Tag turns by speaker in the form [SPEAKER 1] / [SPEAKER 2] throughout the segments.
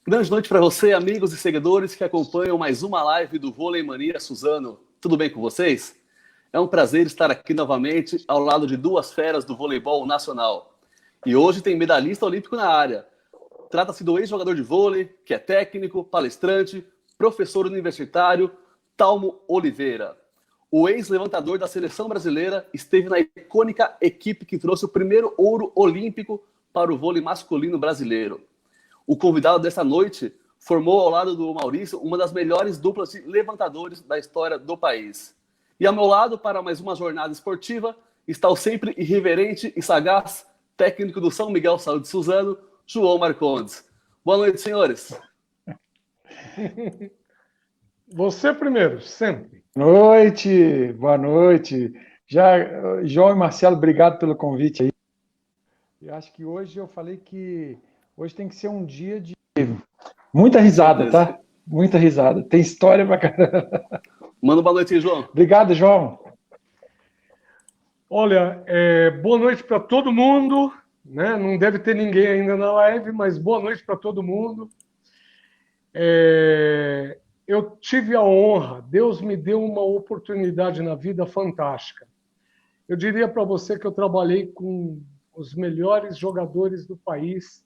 [SPEAKER 1] Grande noite para você, amigos e seguidores que acompanham mais uma live do Vôlei Mania Suzano. Tudo bem com vocês? É um prazer estar aqui novamente ao lado de duas feras do voleibol nacional. E hoje tem medalhista olímpico na área. Trata-se do ex-jogador de vôlei, que é técnico, palestrante, professor universitário, Talmo Oliveira. O ex-levantador da seleção brasileira esteve na icônica equipe que trouxe o primeiro ouro olímpico para o vôlei masculino brasileiro. O convidado dessa noite formou ao lado do Maurício uma das melhores duplas de levantadores da história do país. E ao meu lado, para mais uma jornada esportiva, está o sempre irreverente e sagaz técnico do São Miguel Saúde Suzano, João Marcondes. Boa noite, senhores.
[SPEAKER 2] Você primeiro, sempre.
[SPEAKER 3] Boa noite. João e Marcelo, obrigado pelo convite aí. Eu acho que hoje eu falei que hoje tem que ser um dia de muita risada, tá? Muita risada. Tem história pra caramba.
[SPEAKER 1] Manda boa noite aí, João.
[SPEAKER 3] Obrigado, João.
[SPEAKER 2] Olha, boa noite para todo mundo, né? Não deve ter ninguém ainda na live, mas boa noite para todo mundo. Eu tive a honra, Deus me deu uma oportunidade na vida fantástica. Eu diria para você que eu trabalhei com os melhores jogadores do país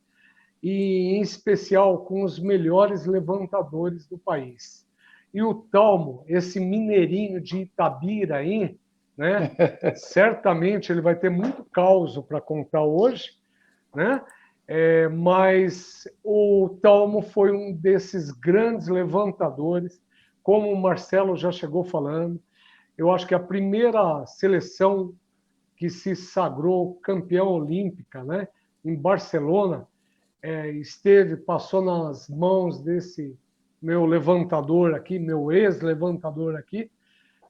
[SPEAKER 2] e, em especial, com os melhores levantadores do país. E o Talmo, esse mineirinho de Itabira aí, né? Certamente ele vai ter muito causo para contar hoje, né? Mas o Talmo foi um desses grandes levantadores, como o Marcelo já chegou falando. Eu acho que a primeira seleção que se sagrou campeã olímpica, né, em Barcelona, passou nas mãos desse meu levantador aqui, meu ex-levantador aqui,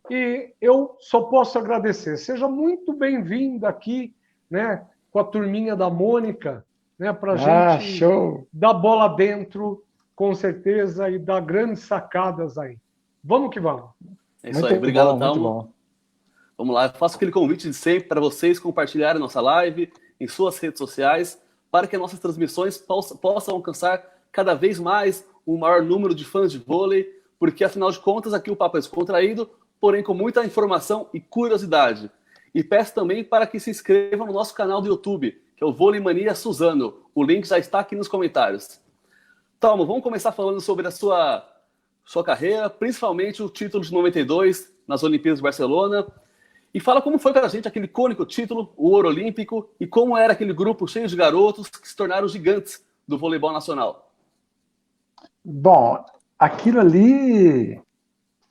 [SPEAKER 2] e eu só posso agradecer. Seja muito bem-vindo aqui, né, com a turminha da Mônica, né, para a gente dar bola dentro, com certeza, e dar grandes sacadas aí. Vamos que vamos.
[SPEAKER 1] É isso aí, obrigado, Talmo. Vamos lá, eu faço aquele convite de sempre para vocês compartilharem nossa live em suas redes sociais, para que as nossas transmissões possam alcançar cada vez mais um maior número de fãs de vôlei, porque, afinal de contas, aqui o papo é descontraído, porém com muita informação e curiosidade. E peço também para que se inscrevam no nosso canal do YouTube, que é o Vôlei Mania Suzano. O link já está aqui nos comentários. Talmo, vamos começar falando sobre a sua carreira, principalmente o título de 92 nas Olimpíadas de Barcelona. E fala como foi para a gente aquele icônico título, o ouro olímpico, e como era aquele grupo cheio de garotos que se tornaram gigantes do voleibol nacional.
[SPEAKER 3] Bom, aquilo ali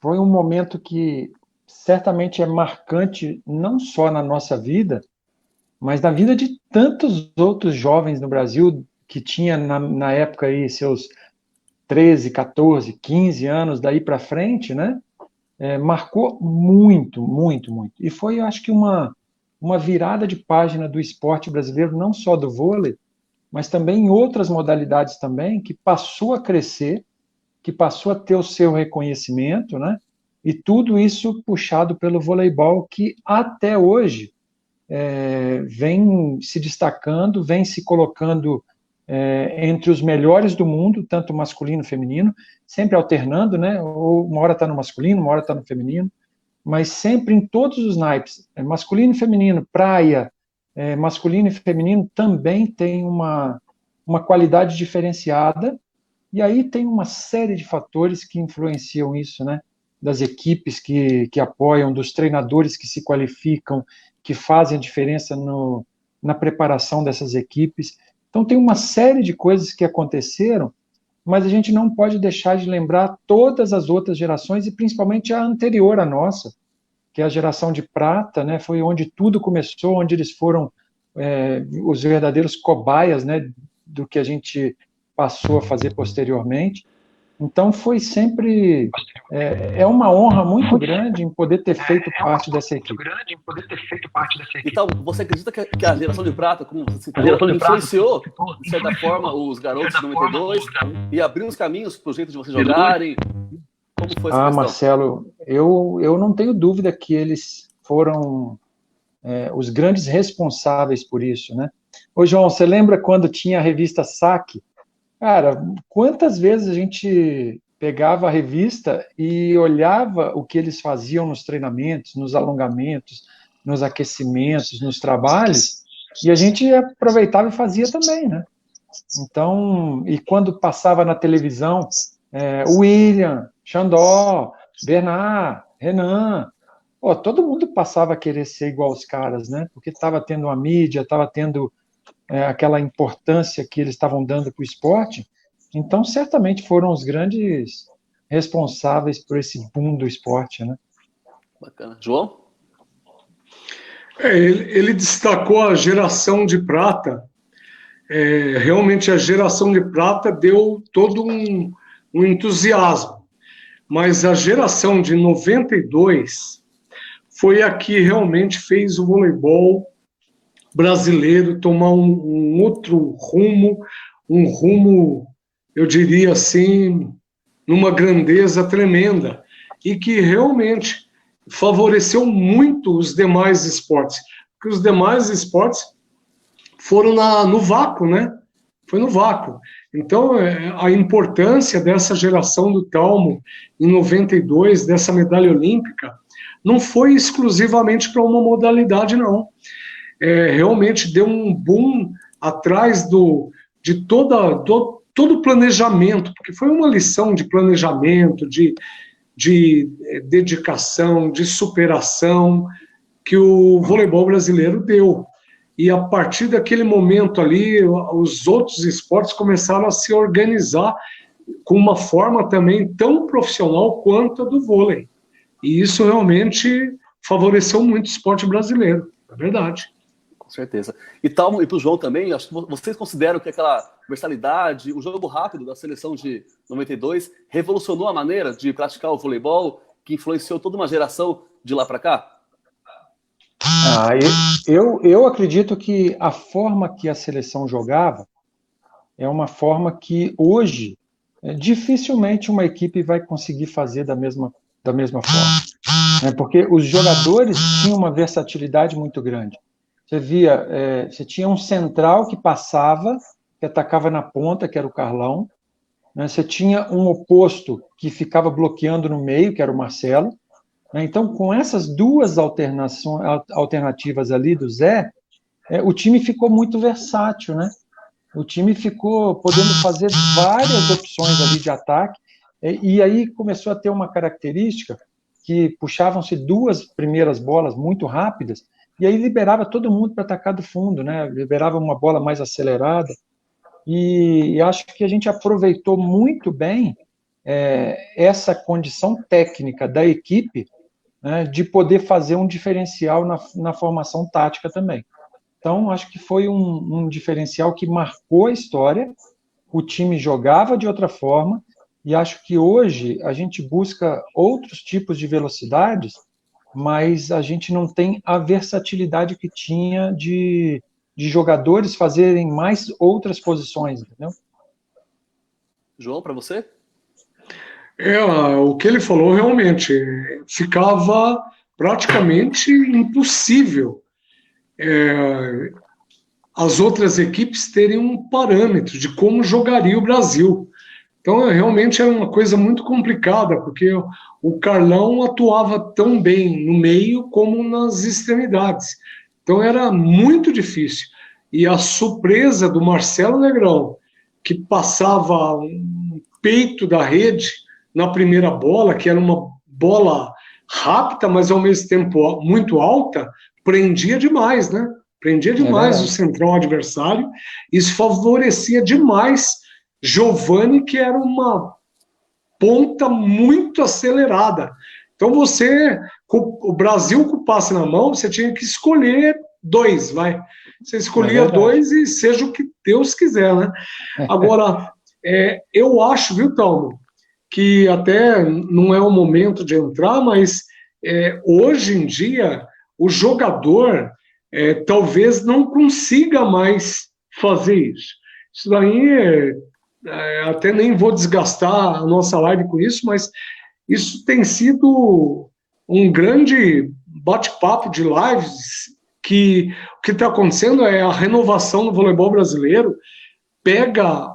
[SPEAKER 3] foi um momento que certamente é marcante não só na nossa vida, mas na vida de tantos outros jovens no Brasil que tinha na época aí seus 13, 14, 15 anos daí para frente, né? Marcou muito, muito, muito. E foi, eu acho que uma uma virada de página do esporte brasileiro, não só do vôlei, mas também em outras modalidades também, que passou a crescer, que passou a ter o seu reconhecimento, né? E tudo isso puxado pelo voleibol, que até hoje vem se destacando, vem se colocando entre os melhores do mundo, tanto masculino e feminino, sempre alternando, né? Ou uma hora está no masculino, uma hora está no feminino, mas sempre em todos os naipes, masculino e feminino, praia, masculino e feminino, também tem uma qualidade diferenciada, e aí tem uma série de fatores que influenciam isso, né? Das equipes que apoiam, dos treinadores que se qualificam, que fazem a diferença na preparação dessas equipes. Então, tem uma série de coisas que aconteceram, mas a gente não pode deixar de lembrar todas as outras gerações, e principalmente a anterior à nossa, que é a geração de prata, né? Foi onde tudo começou, onde eles foram os verdadeiros cobaias, né? Do que a gente passou a fazer posteriormente. Então, foi sempre uma honra muito grande em poder ter feito parte dessa equipe.
[SPEAKER 1] Então, você acredita que a geração de prata, como você citou, influenciou, de certa forma, os garotos de 92 e abriu os caminhos para o jeito de vocês jogarem? Como foi essa questão?
[SPEAKER 3] Marcelo, eu não tenho dúvida que eles foram os grandes responsáveis por isso, né? Ô, João, você lembra quando tinha a revista Saque? Cara, quantas vezes a gente pegava a revista e olhava o que eles faziam nos treinamentos, nos alongamentos, nos aquecimentos, nos trabalhos, e a gente aproveitava e fazia também, né? Então, e quando passava na televisão, William, Xandó, Bernard, Renan, todo mundo passava a querer ser igual aos caras, né? Porque estava tendo uma mídia, estava tendo aquela importância que eles estavam dando para o esporte. Então, certamente foram os grandes responsáveis por esse boom do esporte, né?
[SPEAKER 1] Bacana. João?
[SPEAKER 2] Ele destacou a geração de prata. Realmente a geração de prata deu todo um entusiasmo. Mas a geração de 92 foi a que realmente fez o voleibol brasileiro tomar um outro rumo, eu diria assim, numa grandeza tremenda, e que realmente favoreceu muito os demais esportes, porque os demais esportes foram no vácuo, né? Foi no vácuo. Então, a importância dessa geração do Talmo, em 92, dessa medalha olímpica, não foi exclusivamente para uma modalidade, não. Realmente deu um boom atrás de todo o planejamento, porque foi uma lição de planejamento, de dedicação, de superação que o voleibol brasileiro deu. E a partir daquele momento ali, os outros esportes começaram a se organizar com uma forma também tão profissional quanto a do vôlei. E isso realmente favoreceu muito o esporte brasileiro, é verdade.
[SPEAKER 1] Com certeza. E para o João também, acho que vocês consideram que aquela versatilidade, o jogo rápido da seleção de 92 revolucionou a maneira de praticar o voleibol, que influenciou toda uma geração de lá para cá?
[SPEAKER 3] Eu acredito que a forma que a seleção jogava é uma forma que hoje dificilmente uma equipe vai conseguir fazer da mesma forma. Porque os jogadores tinham uma versatilidade muito grande. Você tinha um central que passava, que atacava na ponta, que era o Carlão. Você tinha um oposto que ficava bloqueando no meio, que era o Marcelo. Então, com essas duas alternativas ali do Zé, o time ficou muito versátil, né? O time ficou podendo fazer várias opções ali de ataque, e aí começou a ter uma característica que puxavam-se duas primeiras bolas muito rápidas, e aí liberava todo mundo para atacar do fundo, né? Liberava uma bola mais acelerada, e acho que a gente aproveitou muito bem essa condição técnica da equipe, né, de poder fazer um diferencial na formação tática também. Então, acho que foi um diferencial que marcou a história, o time jogava de outra forma, e acho que hoje a gente busca outros tipos de velocidades mas a gente não tem a versatilidade que tinha de jogadores fazerem mais outras posições, entendeu?
[SPEAKER 1] João, para você?
[SPEAKER 2] O que ele falou realmente ficava praticamente impossível as outras equipes terem um parâmetro de como jogaria o Brasil. Então, realmente era uma coisa muito complicada, porque o Carlão atuava tão bem no meio como nas extremidades. Então, era muito difícil. E a surpresa do Marcelo Negrão, que passava um peito da rede na primeira bola, que era uma bola rápida, mas ao mesmo tempo muito alta, prendia demais, né? Prendia demais o central adversário. Isso favorecia demais Giovani, que era uma ponta muito acelerada. Então o Brasil com o passe na mão, você tinha que escolher dois, vai. Você escolhia dois e seja o que Deus quiser, né? Agora, eu acho, viu, Talmo, que até não é o momento de entrar, mas hoje em dia o jogador talvez não consiga mais fazer isso. Isso daí até nem vou desgastar a nossa live com isso, mas isso tem sido um grande bate-papo de lives que o que está acontecendo é a renovação do voleibol brasileiro, pega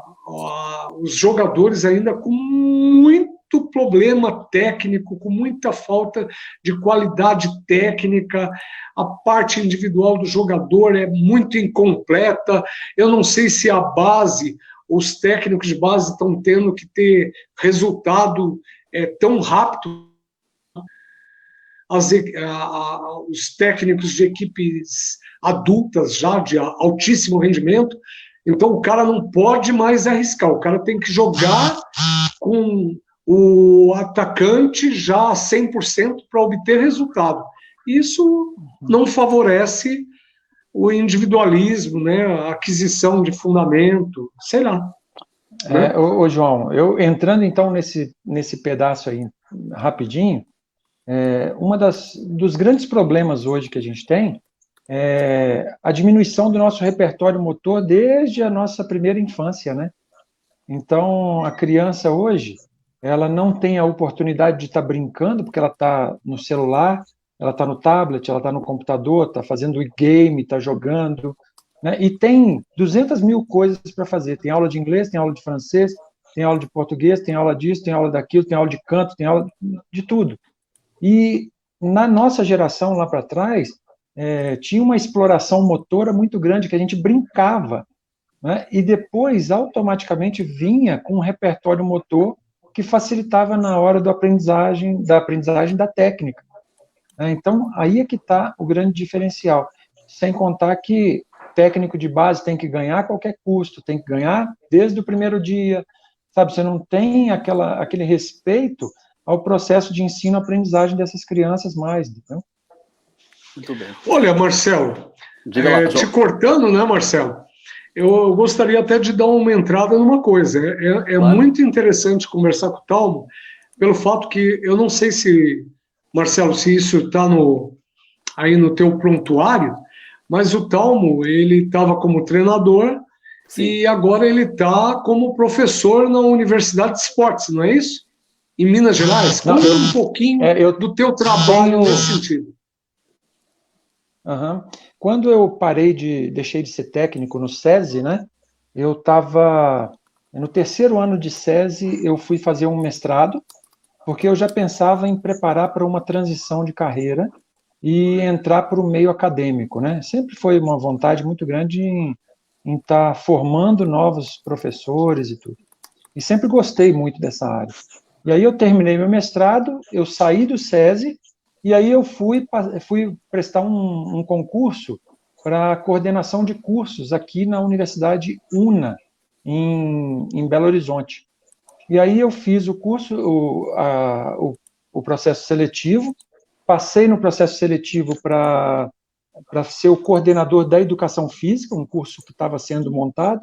[SPEAKER 2] os jogadores ainda com muito problema técnico, com muita falta de qualidade técnica, a parte individual do jogador é muito incompleta, eu não sei se a base, os técnicos de base estão tendo que ter resultado tão rápido, os técnicos de equipes adultas já de altíssimo rendimento, então o cara não pode mais arriscar, o cara tem que jogar com o atacante já a 100% para obter resultado. Isso não favorece o individualismo, né, a aquisição de fundamento, sei lá. Né?
[SPEAKER 3] João, eu entrando então nesse pedaço aí rapidinho, dos grandes problemas hoje que a gente tem é a diminuição do nosso repertório motor desde a nossa primeira infância, né? Então, a criança hoje, ela não tem a oportunidade de estar brincando, porque ela está no celular, ela está no tablet, ela está no computador, está fazendo game, está jogando, né? E tem 200 mil coisas para fazer. Tem aula de inglês, tem aula de francês, tem aula de português, tem aula disso, tem aula daquilo, tem aula de canto, tem aula de tudo. E na nossa geração lá para trás, tinha uma exploração motora muito grande, que a gente brincava, né? E depois, automaticamente, vinha com um repertório motor que facilitava na hora da aprendizagem da técnica. Então, aí é que está o grande diferencial. Sem contar que técnico de base tem que ganhar a qualquer custo, tem que ganhar desde o primeiro dia, sabe? Você não tem aquele respeito ao processo de ensino-aprendizagem dessas crianças mais, entendeu?
[SPEAKER 1] Muito bem.
[SPEAKER 2] Olha, Marcelo, te cortando, né, Marcelo? Eu gostaria até de dar uma entrada numa coisa. Claro. Muito interessante conversar com o Talmo, pelo fato que eu não sei se, Marcelo, se isso está aí no teu prontuário, mas o Talmo, ele estava como treinador. Sim. E agora ele está como professor na Universidade de Esportes, não é isso? Em Minas Gerais. Conta um pouquinho do teu trabalho nesse sentido.
[SPEAKER 3] Uhum. Quando eu deixei de ser técnico no SESI, né? Eu estava no terceiro ano de SESI, eu fui fazer um mestrado, porque eu já pensava em preparar para uma transição de carreira e entrar para o meio acadêmico, né? Sempre foi uma vontade muito grande em estar formando novos professores e tudo. E sempre gostei muito dessa área. E aí eu terminei meu mestrado, eu saí do SESI, e aí eu fui prestar um concurso para coordenação de cursos aqui na Universidade UNA, em Belo Horizonte. E aí eu fiz o curso, o processo seletivo, passei no processo seletivo para ser o coordenador da educação física, um curso que estava sendo montado,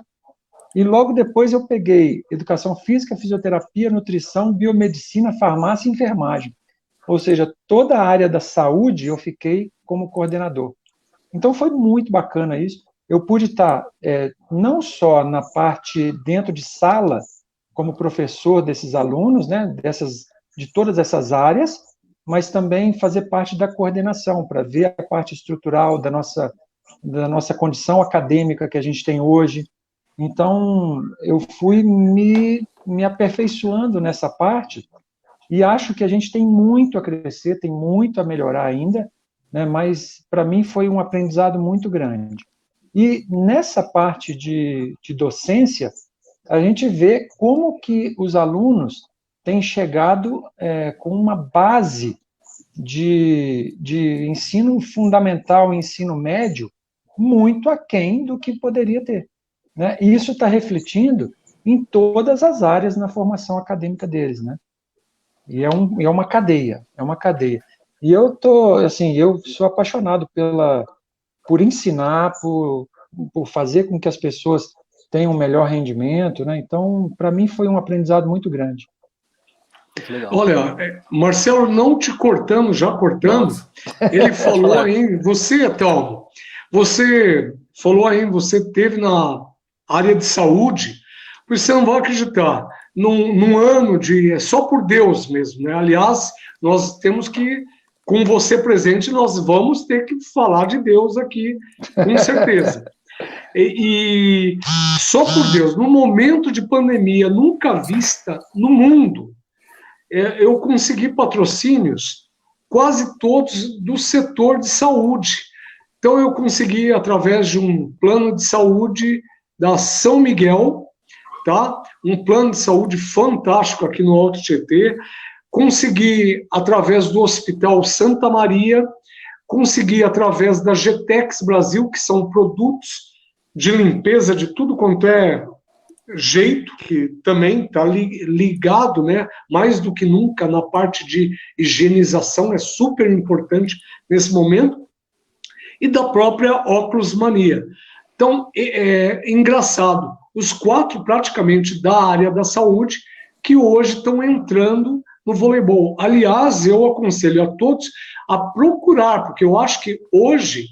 [SPEAKER 3] e logo depois eu peguei educação física, fisioterapia, nutrição, biomedicina, farmácia e enfermagem. ou seja, toda a área da saúde eu fiquei como coordenador. Então foi muito bacana isso. Eu pude estar não só na parte dentro de sala, como professor desses alunos, né, de todas essas áreas, mas também fazer parte da coordenação, para ver a parte estrutural da nossa condição acadêmica que a gente tem hoje. Então, eu fui me aperfeiçoando nessa parte, e acho que a gente tem muito a crescer, tem muito a melhorar ainda, né, mas para mim foi um aprendizado muito grande. E nessa parte de docência, a gente vê como que os alunos têm chegado com uma base de ensino fundamental e ensino médio muito aquém do que poderia ter, né? E isso está refletindo em todas as áreas na formação acadêmica deles, né? E é uma cadeia, é uma cadeia. E eu sou apaixonado por ensinar, por fazer com que as pessoas tenham um melhor rendimento, né? Então, para mim foi um aprendizado muito grande.
[SPEAKER 1] Legal.
[SPEAKER 2] Olha, Marcelo, não te cortando, já cortando, nossa, ele falou aí, você, Thelmo, você falou aí, você teve na área de saúde, você não vai acreditar, num ano é só por Deus mesmo, né? Aliás, nós temos que, com você presente, nós vamos ter que falar de Deus aqui, com certeza. E só por Deus, num momento de pandemia nunca vista no mundo, eu consegui patrocínios quase todos do setor de saúde. Então eu consegui, através de um plano de saúde da São Miguel, tá? Um plano de saúde fantástico aqui no Alto Tietê, consegui, através do Hospital Santa Maria, consegui, através da Getex Brasil, que são produtos de limpeza de tudo quanto é jeito, que também está ligado, né, mais do que nunca na parte de higienização, é super importante nesse momento, e da própria Óculos Mania. Então, é engraçado, os 4 praticamente da área da saúde que hoje estão entrando no voleibol. Aliás, eu aconselho a todos a procurar, porque eu acho que hoje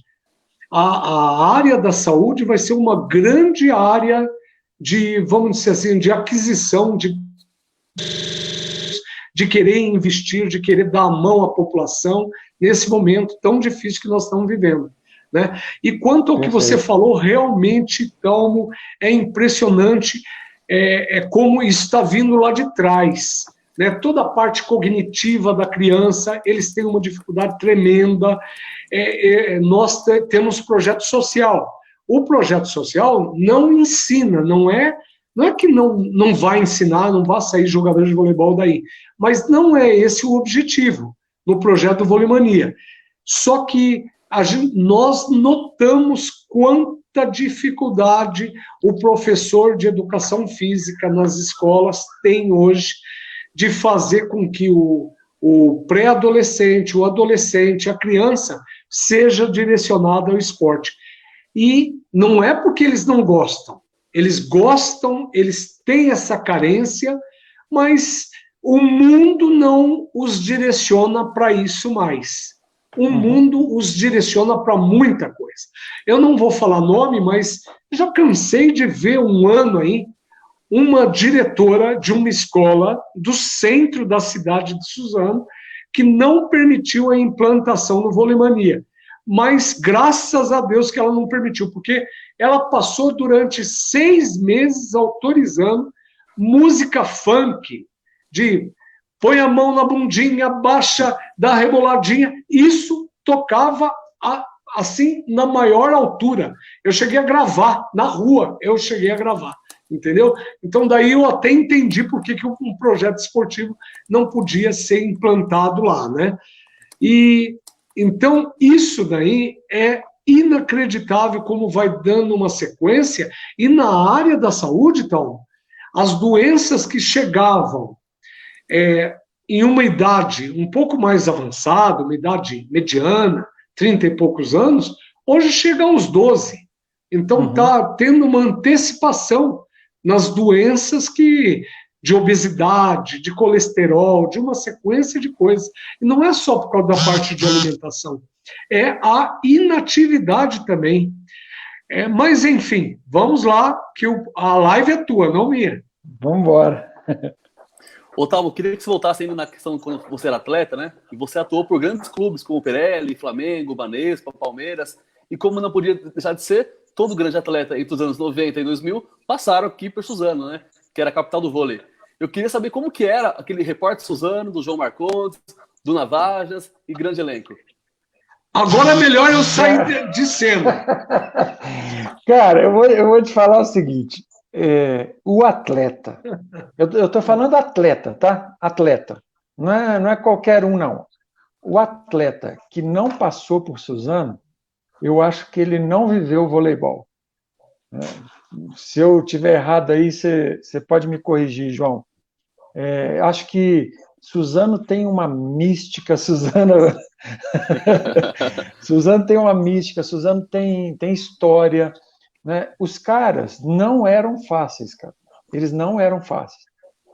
[SPEAKER 2] a área da saúde vai ser uma grande área de, vamos dizer assim, de aquisição, de querer investir, de querer dar a mão à população nesse momento tão difícil que nós estamos vivendo, né? E quanto ao que você falou, realmente, Thelmo, é impressionante como isso está vindo lá de trás, né? Toda a parte cognitiva da criança, eles têm uma dificuldade tremenda. Nós temos projeto social. O projeto social não ensina, não é que não vai ensinar, não vai sair jogador de voleibol daí, mas não é esse o objetivo no projeto Voleimania. Só que nós notamos quanta dificuldade o professor de educação física nas escolas tem hoje de fazer com que o pré-adolescente, o adolescente, a criança seja direcionado ao esporte. E não é porque eles não gostam, eles gostam, eles têm essa carência, mas o mundo não os direciona para isso mais. O mundo os direciona para muita coisa. Eu não vou falar nome, mas já cansei de ver um ano aí, uma diretora de uma escola do centro da cidade de Suzano que não permitiu a implantação no Voleimania. Mas graças a Deus que ela não permitiu, porque ela passou durante 6 meses autorizando música funk, de põe a mão na bundinha, baixa, dá reboladinha, isso tocava assim na maior altura. Eu cheguei a gravar, na rua eu cheguei a gravar, entendeu? Então daí eu até entendi por que um projeto esportivo não podia ser implantado lá, né? E então, isso daí é inacreditável como vai dando uma sequência. E na área da saúde, então, as doenças que chegavam em uma idade um pouco mais avançada, uma idade mediana, 30 e poucos anos, hoje chega aos 12. Então, está tendo uma antecipação nas doenças de obesidade, de colesterol, de uma sequência de coisas. E não é só por causa da parte de alimentação, é a inatividade também. Mas, enfim, vamos lá, que a live é tua, não minha.
[SPEAKER 3] Vamos embora.
[SPEAKER 1] Otávio, eu queria que você voltasse ainda na questão quando você era atleta, né? E você atuou por grandes clubes como Pirelli, Flamengo, Banespa, Palmeiras. E como não podia deixar de ser, todo grande atleta entre os anos 90 e 2000 passaram aqui por Suzano, né? Que era a capital do vôlei. Eu queria saber como que era aquele repórter Suzano, do João Marcondes, do Navajas e grande elenco.
[SPEAKER 2] Agora é melhor eu sair de cena.
[SPEAKER 3] Cara, eu vou te falar o seguinte. O atleta. Eu estou falando atleta, tá? Atleta. Não é qualquer um, não. O atleta que não passou por Suzano, eu acho que ele não viveu o voleibol. Se eu tiver errado aí, você pode me corrigir, João. Acho que Suzano tem uma mística, Suzano tem uma mística, Suzano tem história, né? Os caras não eram fáceis, cara. Eles não eram fáceis.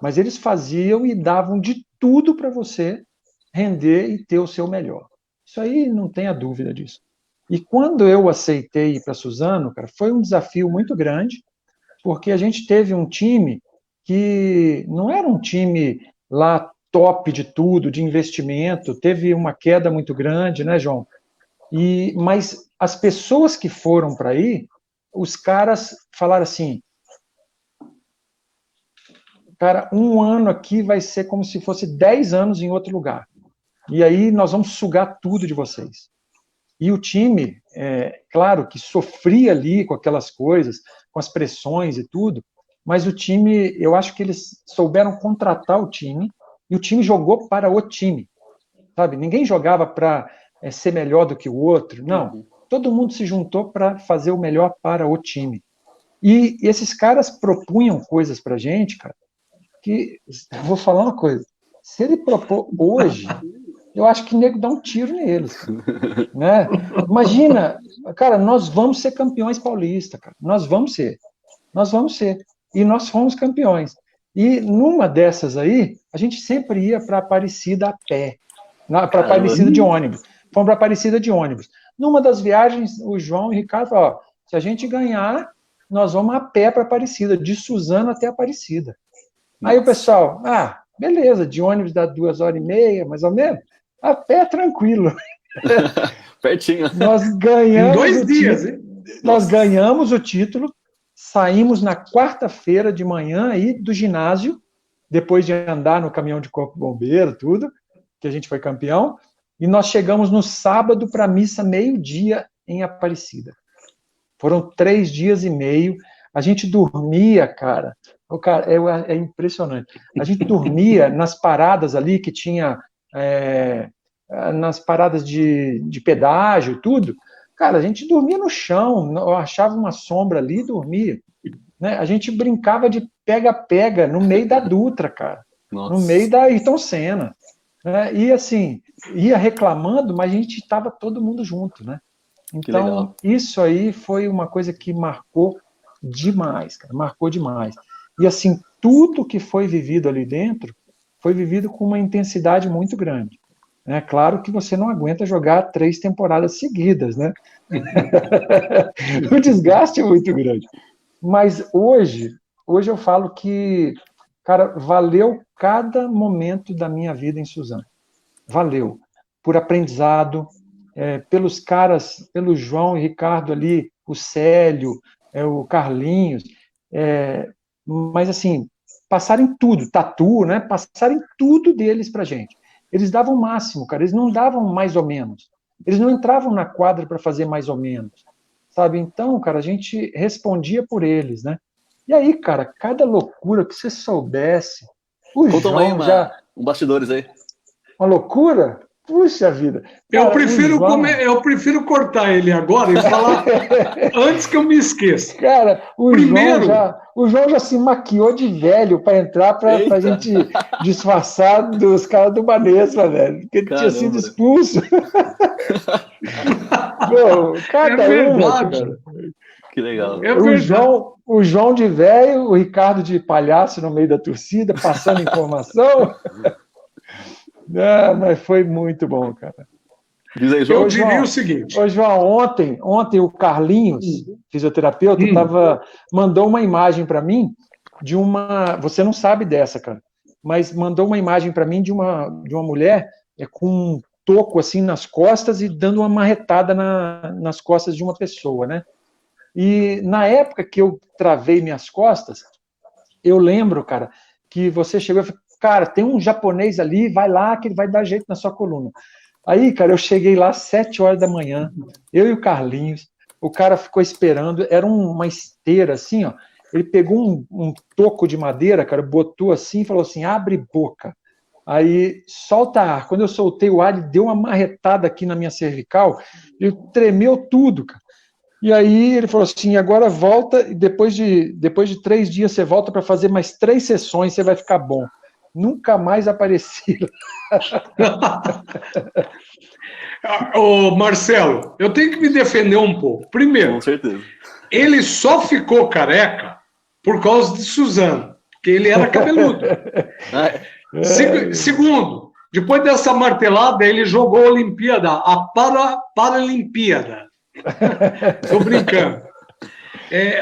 [SPEAKER 3] Mas eles faziam e davam de tudo para você render e ter o seu melhor. Isso aí não tenha dúvida disso. E quando eu aceitei ir para Suzano, cara, foi um desafio muito grande, porque a gente teve um time que não era um time lá top de tudo, de investimento, teve uma queda muito grande, né, João? Mas as pessoas que foram para aí, os caras falaram assim, cara, um ano aqui vai ser como se fosse 10 anos em outro lugar. E aí nós vamos sugar tudo de vocês. E o time, claro que sofria ali com aquelas coisas, com as pressões e tudo, mas o time, eu acho que eles souberam contratar o time, e o time jogou para o time, sabe? Ninguém jogava para ser melhor do que o outro, não. Todo mundo se juntou para fazer o melhor para o time. E esses caras propunham coisas para a gente, cara, que, vou falar uma coisa, se ele propor hoje, eu acho que o nego dá um tiro neles, né? Imagina, cara, nós vamos ser campeões paulistas, cara. Nós vamos ser. E nós fomos campeões. E numa dessas aí, a gente sempre ia para Aparecida a pé, para Aparecida de ônibus. Fomos para Aparecida de ônibus. Numa das viagens, o João e o Ricardo falaram, se a gente ganhar, nós vamos a pé para Aparecida, de Suzano até Aparecida. Aí o pessoal, beleza, de ônibus dá 2h30, mais ou menos. A pé é tranquilo.
[SPEAKER 1] Pertinho.
[SPEAKER 3] Nós ganhamos.
[SPEAKER 2] Em 2 dias, hein?
[SPEAKER 3] Nós ganhamos o título, saímos na quarta-feira de manhã aí do ginásio, depois de andar no caminhão de corpo bombeiro, tudo, que a gente foi campeão, e nós chegamos no sábado para a missa meio-dia em Aparecida. Foram 3 dias e meio. A gente dormia, cara. É impressionante. A gente dormia nas paradas ali que tinha. Nas paradas de pedágio, tudo, cara, a gente dormia no chão, achava uma sombra ali e dormia. Né? A gente brincava de pega-pega no meio da Dutra, cara. Nossa. No meio da Ayrton Senna. Né? E assim, ia reclamando, mas a gente estava todo mundo junto, né? Então, isso aí foi uma coisa que marcou demais, cara, marcou demais. E assim, tudo que foi vivido ali dentro foi vivido com uma intensidade muito grande. É claro que você não aguenta jogar 3 temporadas seguidas, né? O desgaste é muito grande. Mas hoje eu falo que, cara, valeu cada momento da minha vida em Suzano. Valeu. Por aprendizado, pelos caras, pelo João e Ricardo ali, o Célio, o Carlinhos, mas assim, passarem tudo, tatu, né? Passarem tudo deles pra gente. Eles davam o máximo, cara, eles não davam mais ou menos. Eles não entravam na quadra para fazer mais ou menos, sabe? Então, cara, a gente respondia por eles, né? E aí, cara, cada loucura que você soubesse, o João
[SPEAKER 1] aí um bastidores aí.
[SPEAKER 3] Uma loucura? Puxa vida.
[SPEAKER 2] Cara, eu prefiro cortar ele agora e falar antes que eu me esqueça.
[SPEAKER 3] Cara, o João já se maquiou de velho para entrar para a gente disfarçar dos caras do Banespa, velho. Porque ele tinha sido expulso. Pô,
[SPEAKER 2] é verdade.
[SPEAKER 1] Que legal.
[SPEAKER 2] É
[SPEAKER 3] O
[SPEAKER 2] verdade.
[SPEAKER 3] João de velho, o Ricardo de palhaço no meio da torcida, passando informação. Mas foi muito bom, cara.
[SPEAKER 1] Diz aí, João.
[SPEAKER 2] Eu diria o seguinte.
[SPEAKER 3] Ô, João, ontem o Carlinhos, fisioterapeuta, mandou uma imagem para mim de uma... Você não sabe dessa, cara, mas mandou uma imagem para mim de uma mulher com um toco assim nas costas e dando uma marretada nas costas de uma pessoa, né? E na época que eu travei minhas costas, eu lembro, cara, que você chegou e falou, cara, tem um japonês ali, vai lá que ele vai dar jeito na sua coluna. Aí, cara, eu cheguei lá às 7 horas da manhã, eu e o Carlinhos, o cara ficou esperando, era uma esteira assim, ó, ele pegou um toco de madeira, cara, botou assim e falou assim, abre boca. Aí, solta ar. Quando eu soltei o ar, ele deu uma marretada aqui na minha cervical, ele tremeu tudo, cara. E aí ele falou assim, agora volta, e depois de 3 dias você volta para fazer mais 3 sessões, você vai ficar bom. Nunca mais apareci.
[SPEAKER 2] Ô, Marcelo, eu tenho que me defender um pouco. Primeiro,
[SPEAKER 1] Com certeza.
[SPEAKER 2] ele só ficou careca por causa de Suzano, porque ele era cabeludo. Segundo, depois dessa martelada, ele jogou a Olimpíada, a Paralimpíada. Estou brincando.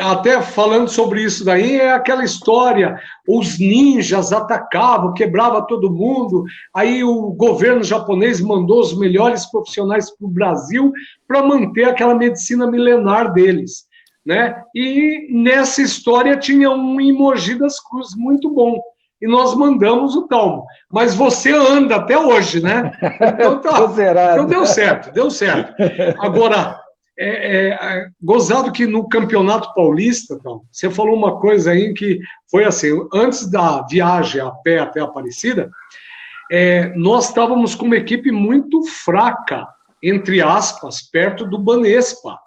[SPEAKER 2] Até falando sobre isso daí, é aquela história, os ninjas atacavam, quebrava todo mundo, aí o governo japonês mandou os melhores profissionais para o Brasil para manter aquela medicina milenar deles, né? E nessa história tinha um em Mogi das Cruzes muito bom, e nós mandamos o Talmo, mas você anda até hoje, né? Então tá, então deu certo. Agora, gozado que no Campeonato Paulista, então, você falou uma coisa aí que foi assim, antes da viagem a pé até Aparecida, nós estávamos com uma equipe muito fraca, entre aspas, perto do Banespa,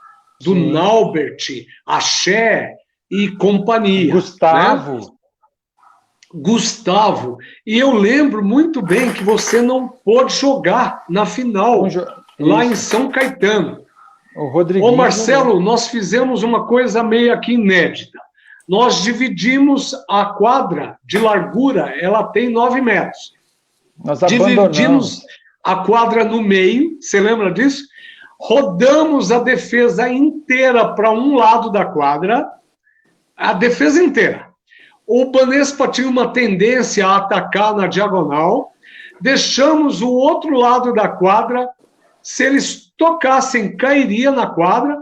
[SPEAKER 2] do Sim. Naubert, Axé e companhia.
[SPEAKER 3] Gustavo.
[SPEAKER 2] Né? Gustavo. E eu lembro muito bem que você não pôde jogar na final, lá em São Caetano. Ô Marcelo, nós fizemos uma coisa meio que inédita. Nós dividimos a quadra de largura, ela tem 9 metros.
[SPEAKER 3] Nós
[SPEAKER 2] dividimos a quadra no meio, você lembra disso? Rodamos a defesa inteira para um lado da quadra, a defesa inteira. O Banespa tinha uma tendência a atacar na diagonal, deixamos o outro lado da quadra, se eles tocassem, cairia na quadra,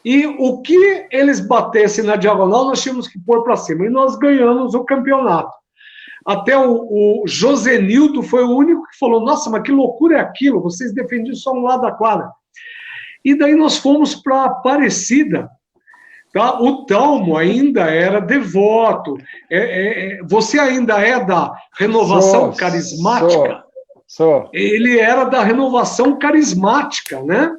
[SPEAKER 2] e o que eles batessem na diagonal, nós tínhamos que pôr para cima, e nós ganhamos o campeonato. Até o Josenildo foi o único que falou, nossa, mas que loucura é aquilo, vocês defendiam só um lado da quadra. E daí nós fomos para Aparecida, tá? O Talmo ainda era devoto, você ainda é da renovação carismática?
[SPEAKER 3] Sou.
[SPEAKER 2] Ele era da renovação carismática, né?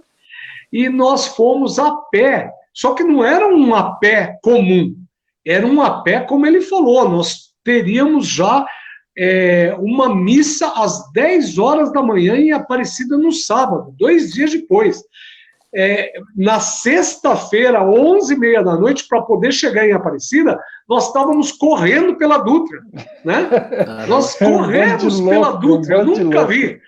[SPEAKER 2] E nós fomos a pé, só que não era um a pé comum, era um a pé, como ele falou, nós teríamos já uma missa às 10 horas da manhã em Aparecida no sábado, 2 dias depois. Na sexta-feira, 11h30 da noite, para poder chegar em Aparecida, nós estávamos correndo pela Dutra, né? Nós corremos pela Dutra, eu nunca vi.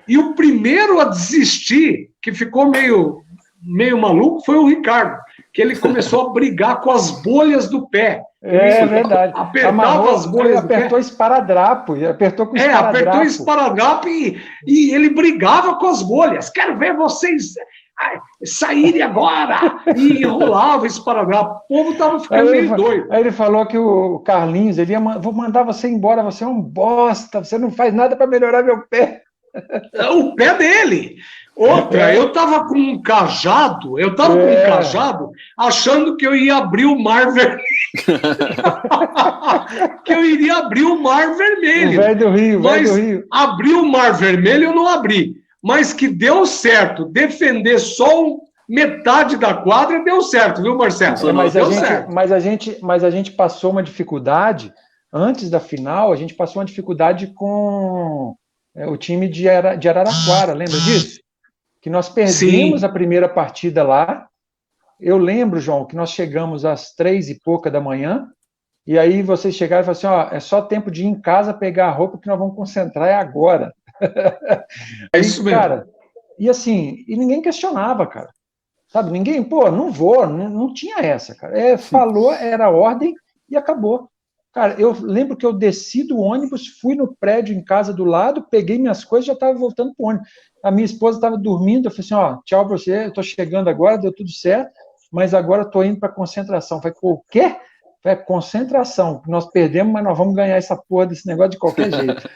[SPEAKER 2] E o primeiro a desistir, que ficou meio maluco, foi o Ricardo, que ele começou a brigar com as bolhas do pé.
[SPEAKER 3] Verdade.
[SPEAKER 2] Apertava as bolhas do pé.
[SPEAKER 3] Apertou esparadrapo, apertou com esparadrapo.
[SPEAKER 2] Apertou esparadrapo e ele brigava com as bolhas. Quero ver vocês saírem agora! E enrolava esse esparadrapo. O povo estava ficando meio doido.
[SPEAKER 3] Aí ele falou que o Carlinhos, vou mandar você embora, você é um bosta, você não faz nada para melhorar meu pé.
[SPEAKER 2] O pé dele. Outra, eu estava com um cajado, achando que eu ia abrir o mar vermelho. Que eu iria abrir o mar vermelho.
[SPEAKER 3] Vai do Rio.
[SPEAKER 2] Abrir o mar vermelho eu não abri. Mas que deu certo. Defender só metade da quadra deu certo, viu, Marcelo?
[SPEAKER 3] Mas a gente passou uma dificuldade, antes da final, a gente passou uma dificuldade com o time de Araraquara, lembra disso? Que nós perdemos a primeira partida lá, eu lembro, João, que nós chegamos às 3h pouca da manhã, e aí vocês chegaram e falaram assim, ó, é só tempo de ir em casa pegar a roupa que nós vamos concentrar é agora.
[SPEAKER 2] É isso mesmo.
[SPEAKER 3] Cara, e assim, e ninguém questionava, cara. Sabe, ninguém, pô, não vou, não tinha essa, cara. Falou, era ordem e acabou. Cara, eu lembro que eu desci do ônibus, fui no prédio em casa do lado, peguei minhas coisas e já estava voltando pro ônibus. A minha esposa estava dormindo, eu falei assim, ó, tchau pra você, eu tô chegando agora, deu tudo certo, mas agora eu tô indo pra concentração. Eu falei, pô, o quê? É concentração, nós perdemos, mas nós vamos ganhar essa porra desse negócio de qualquer jeito.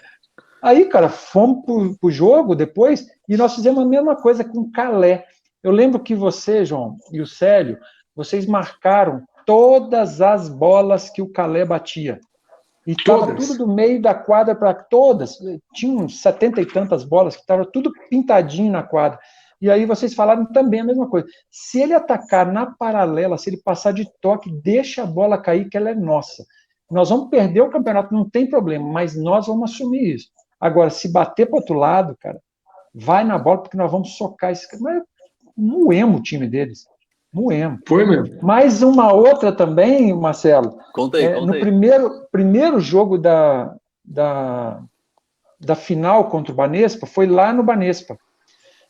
[SPEAKER 3] Aí, cara, fomos pro jogo depois e nós fizemos a mesma coisa com o Calé. Eu lembro que você, João, e o Célio, vocês marcaram todas as bolas que o Calé batia. E estava tudo do meio da quadra para todas. Tinha uns 70 e tantas bolas que estava tudo pintadinho na quadra. E aí vocês falaram também a mesma coisa. Se ele atacar na paralela, se ele passar de toque, deixa a bola cair, que ela é nossa. Nós vamos perder o campeonato, não tem problema, mas nós vamos assumir isso. Agora, se bater para o outro lado, cara, vai na bola, porque nós vamos socar esse cara. Mas moemos o time deles. Moemos.
[SPEAKER 2] Foi mesmo.
[SPEAKER 3] Mais uma outra também, Marcelo.
[SPEAKER 1] Conta aí.
[SPEAKER 3] No primeiro jogo da final contra o Banespa, foi lá no Banespa.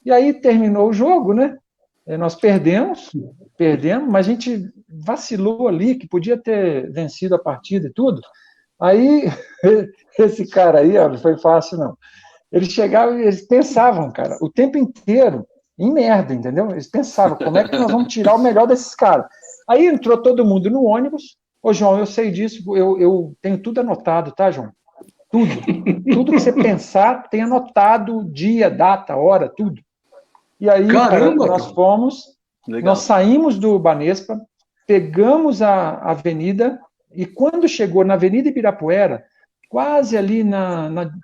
[SPEAKER 3] E aí terminou o jogo, né? Nós perdemos, mas a gente vacilou ali, que podia ter vencido a partida e tudo. Aí, esse cara aí, ó, não foi fácil, não. Eles chegavam e eles pensavam, cara, o tempo inteiro em merda, entendeu? Eles pensavam, como é que nós vamos tirar o melhor desses caras? Aí entrou todo mundo no ônibus. Ô, João, eu sei disso, eu tenho tudo anotado, tá, João? Tudo que você pensar, tem anotado, dia, data, hora, tudo. E aí,
[SPEAKER 2] caramba,
[SPEAKER 3] nós fomos, legal. Nós saímos do Banespa, pegamos a avenida, e quando chegou na Avenida Ibirapuera, quase ali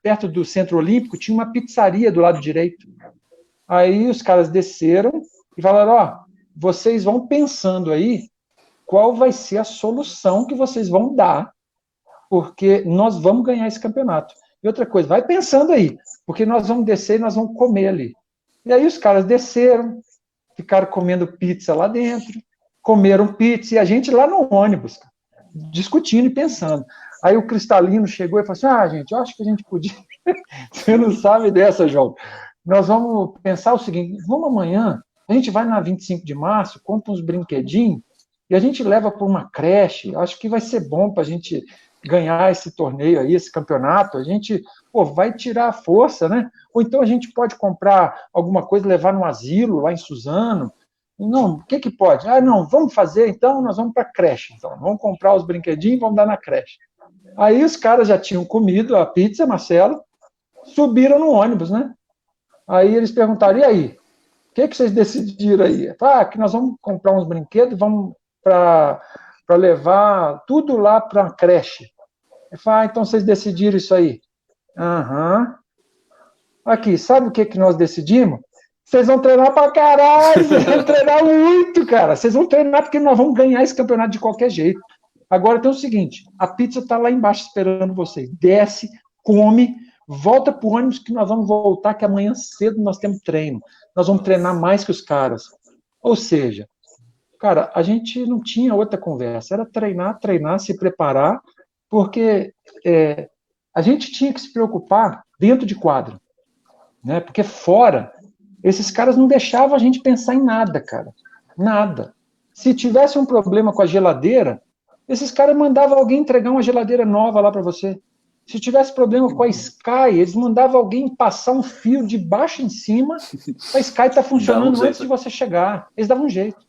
[SPEAKER 3] perto do Centro Olímpico, tinha uma pizzaria do lado direito. Aí os caras desceram e falaram, ó, vocês vão pensando aí qual vai ser a solução que vocês vão dar, porque nós vamos ganhar esse campeonato. E outra coisa, vai pensando aí, porque nós vamos descer e nós vamos comer ali. E aí os caras desceram, ficaram comendo pizza lá dentro, comeram pizza, e a gente lá no ônibus, discutindo e pensando. Aí o Cristalino chegou e falou assim, gente, eu acho que a gente podia... Você não sabe dessa, João. Nós vamos pensar o seguinte, vamos amanhã, a gente vai na 25 de março, compra uns brinquedinhos, e a gente leva para uma creche, acho que vai ser bom para a gente ganhar esse torneio aí, esse campeonato, a gente vai tirar a força, né? Ou então a gente pode comprar alguma coisa, levar no asilo, lá em Suzano. Não, o que pode? Não, vamos fazer, então nós vamos para a creche, então, vamos comprar os brinquedinhos e vamos dar na creche. Aí os caras já tinham comido a pizza, Marcelo, subiram no ônibus, né? Aí eles perguntaram, e aí? O que vocês decidiram aí? Que nós vamos comprar uns brinquedos, vamos para levar tudo lá para a creche. Eu falei, então vocês decidiram isso aí? Aham. Aqui, sabe o que nós decidimos? Vocês vão treinar pra caralho, vocês vão treinar muito, cara. Vocês vão treinar porque nós vamos ganhar esse campeonato de qualquer jeito. Agora tem o seguinte, a pizza tá lá embaixo esperando vocês. Desce, come, volta pro ônibus que nós vamos voltar, que amanhã cedo nós temos treino. Nós vamos treinar mais que os caras. Ou seja, cara, a gente não tinha outra conversa. Era treinar, se preparar, porque a gente tinha que se preocupar dentro de quadra. Né? Porque fora, esses caras não deixavam a gente pensar em nada, cara. Nada. Se tivesse um problema com a geladeira, esses caras mandavam alguém entregar uma geladeira nova lá para você. Se tivesse problema com a Sky, eles mandavam alguém passar um fio de baixo em cima, a Sky está funcionando antes de você chegar. Eles davam um jeito.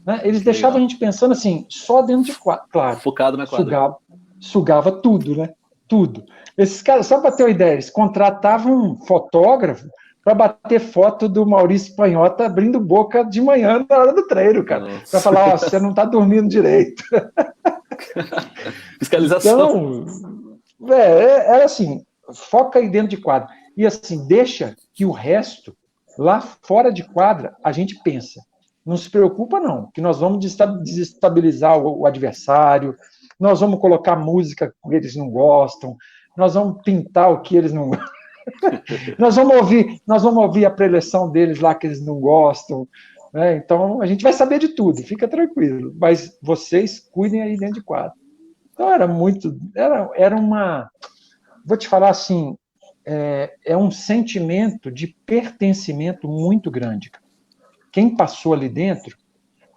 [SPEAKER 3] Né? Eles deixavam a gente pensando assim, só dentro de quadra. Claro,
[SPEAKER 1] focado na quadra.
[SPEAKER 3] Sugava tudo, né? Tudo. Esses caras, só para ter uma ideia, eles contratavam um fotógrafo para bater foto do Maurício Panhota abrindo boca de manhã na hora do treino, cara. Para falar, você não está dormindo direito.
[SPEAKER 1] Fiscalização.
[SPEAKER 3] Então, era assim, foca aí dentro de quadra. E assim, deixa que o resto, lá fora de quadra, a gente pensa. Não se preocupa, não, que nós vamos desestabilizar o adversário, nós vamos colocar música que eles não gostam, nós vamos pintar o que eles não gostam. Nós vamos ouvir a preleção deles lá que eles não gostam. né? Então, a gente vai saber de tudo, fica tranquilo. Mas vocês cuidem aí dentro de quadra. Então, era uma... Vou te falar assim, é um sentimento de pertencimento muito grande. Quem passou ali dentro,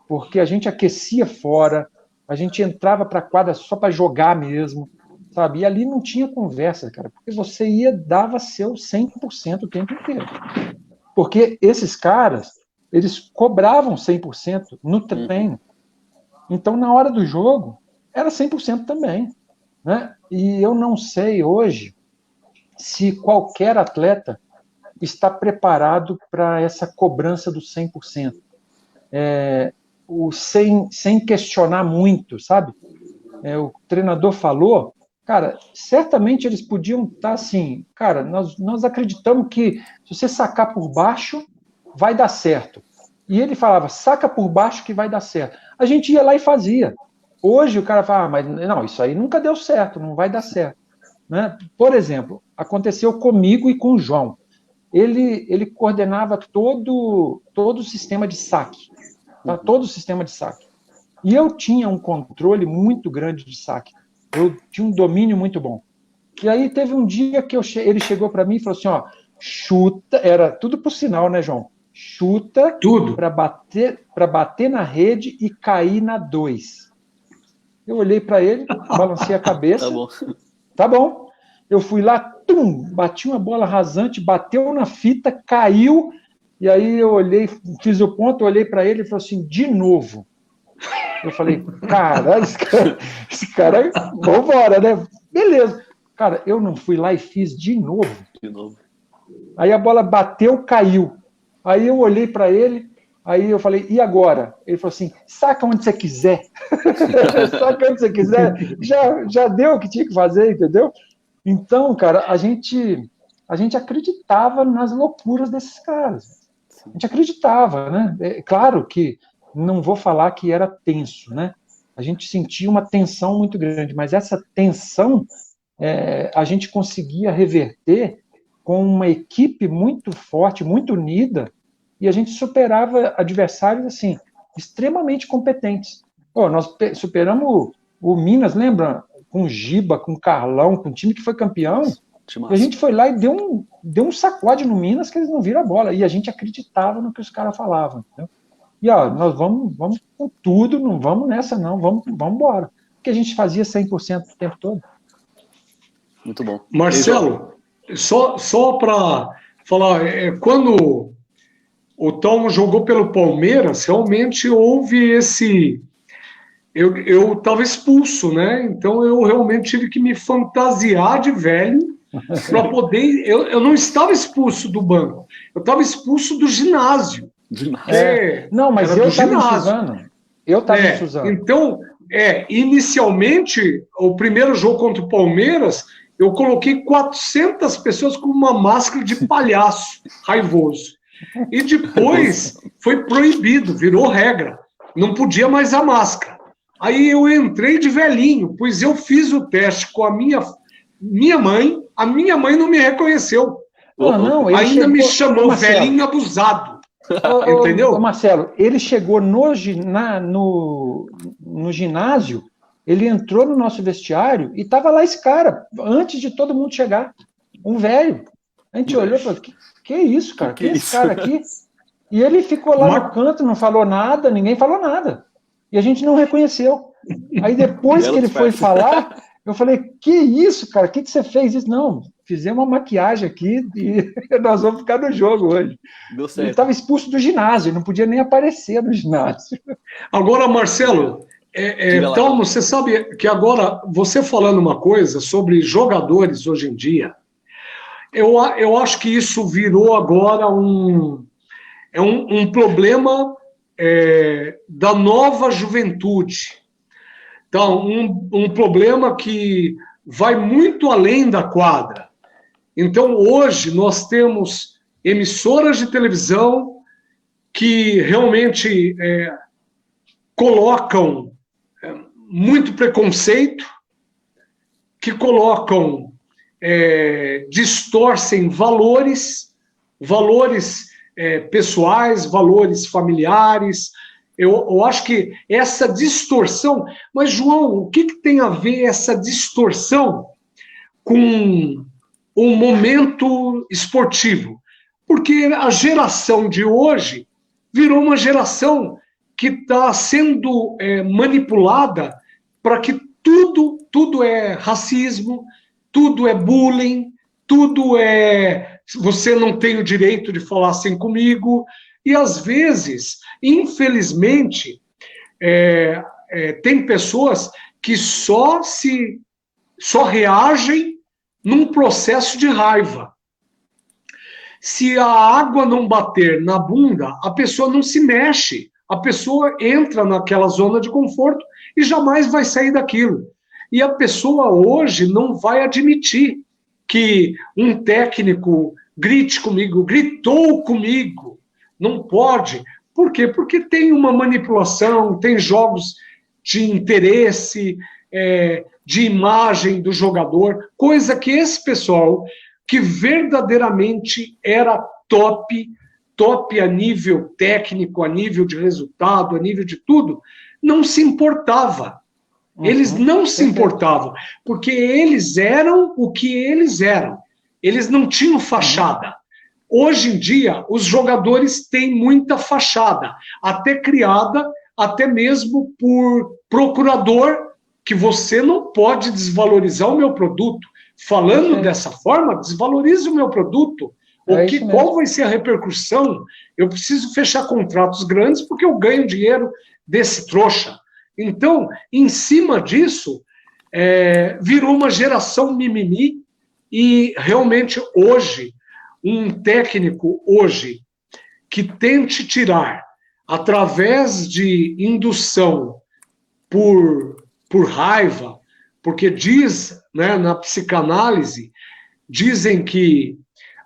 [SPEAKER 3] porque a gente aquecia fora, a gente entrava para a quadra só para jogar mesmo, sabe? E ali não tinha conversa, cara, porque você dava seu 100% o tempo inteiro. Porque esses caras, eles cobravam 100% no treino. Então, na hora do jogo, era 100% também, né? E eu não sei hoje se qualquer atleta está preparado para essa cobrança do 100%. Sem questionar muito, sabe? O treinador falou, cara, certamente eles podiam estar assim, cara, nós acreditamos que se você sacar por baixo, vai dar certo. E ele falava, saca por baixo que vai dar certo. A gente ia lá e fazia. Hoje o cara fala, mas não, isso aí nunca deu certo, não vai dar certo. Né? Por exemplo, aconteceu comigo e com o João. Ele coordenava todo o sistema de saque. Tá? Todo o sistema de saque. E eu tinha um controle muito grande de saque. Eu tinha um domínio muito bom. E aí teve um dia que ele chegou para mim e falou assim, ó, chuta, era tudo por sinal, né, João? Chuta
[SPEAKER 4] tudo
[SPEAKER 3] para bater na rede e cair na 2. Eu olhei para ele, balancei a cabeça.
[SPEAKER 1] Tá bom.
[SPEAKER 3] Tá bom. Eu fui lá, bati uma bola rasante, bateu na fita, caiu, e aí eu olhei, fiz o ponto, olhei para ele e falei assim, de novo. Eu falei, cara, esse cara, vambora, né? Beleza. Cara, eu não fui lá e fiz de novo.
[SPEAKER 1] De novo.
[SPEAKER 3] Aí a bola bateu, caiu. Aí eu olhei para ele, aí eu falei, e agora? Ele falou assim, saca onde você quiser. Saca onde você quiser. Já deu o que tinha que fazer, entendeu? Então, cara, a gente acreditava nas loucuras desses caras. A gente acreditava, né? É claro que não vou falar que era tenso, né? A gente sentia uma tensão muito grande, mas essa tensão a gente conseguia reverter com uma equipe muito forte, muito unida, e a gente superava adversários assim extremamente competentes. Pô, nós superamos o Minas, lembra? Com o Giba, com o Carlão, com o time que foi campeão. E a gente foi lá e deu um sacode no Minas que eles não viram a bola. E a gente acreditava no que os caras falavam. Entendeu? E ó, nós vamos com tudo, não vamos nessa não, vamos embora. Porque a gente fazia 100% o tempo todo.
[SPEAKER 1] Muito bom.
[SPEAKER 4] Marcelo, só para falar, quando o Talmo jogou pelo Palmeiras, realmente houve esse... Eu estava expulso, né? Então eu realmente tive que me fantasiar de velho para poder... Eu não estava expulso do banco, eu estava expulso do ginásio.
[SPEAKER 3] Não, mas eu estava em Suzano. Eu estava em Suzano.
[SPEAKER 4] Então, inicialmente, o primeiro jogo contra o Palmeiras, eu coloquei 400 pessoas com uma máscara de palhaço raivoso. E depois foi proibido, virou regra. Não podia mais a máscara. Aí eu entrei de velhinho, pois eu fiz o teste com a minha mãe, a minha mãe não me reconheceu. Ainda me chamou velhinho abusado. Entendeu?
[SPEAKER 3] Marcelo, ele chegou no ginásio, ele entrou no nosso vestiário e estava lá esse cara, antes de todo mundo chegar. Um velho. A gente olhou e falou, que é isso, cara? Que é esse cara aqui? E ele ficou lá no canto, não falou nada, ninguém falou nada. E a gente não reconheceu. Aí depois que ele foi falar, eu falei, que isso, cara? O que você fez isso? Não, fizemos uma maquiagem aqui e nós vamos ficar no jogo hoje.
[SPEAKER 1] Deu certo.
[SPEAKER 3] Ele estava expulso do ginásio, não podia nem aparecer no ginásio.
[SPEAKER 4] Agora, Marcelo, então você sabe que agora, você falando uma coisa sobre jogadores hoje em dia, eu acho que isso virou agora um problema da nova juventude. Então, um problema que vai muito além da quadra. Então, hoje, nós temos emissoras de televisão que realmente colocam muito preconceito, que colocam, distorcem valores pessoais, valores familiares. Eu acho que essa distorção... Mas, João, o que tem a ver essa distorção com o momento esportivo? Porque a geração de hoje virou uma geração que está sendo manipulada para que tudo é racismo, tudo é bullying, tudo é... Você não tem o direito de falar assim comigo. E, às vezes, infelizmente, tem pessoas que só reagem num processo de raiva. Se a água não bater na bunda, a pessoa não se mexe. A pessoa entra naquela zona de conforto e jamais vai sair daquilo. E a pessoa hoje não vai admitir que um técnico grite comigo, gritou comigo. Não pode. Por quê? Porque tem uma manipulação, tem jogos de interesse, de imagem do jogador, coisa que esse pessoal, que verdadeiramente era top a nível técnico, a nível de resultado, a nível de tudo, não se importava. Eles não se importavam, porque eles eram o que eles eram. Eles não tinham fachada. Hoje em dia, os jogadores têm muita fachada, até criada, até mesmo por procurador, que você não pode desvalorizar o meu produto. Falando dessa forma, desvaloriza o meu produto. Qual vai ser a repercussão? Eu preciso fechar contratos grandes porque eu ganho dinheiro desse trouxa. Então, em cima disso, virou uma geração mimimi e realmente hoje, um técnico hoje que tente tirar através de indução por raiva, porque diz, né, na psicanálise, dizem que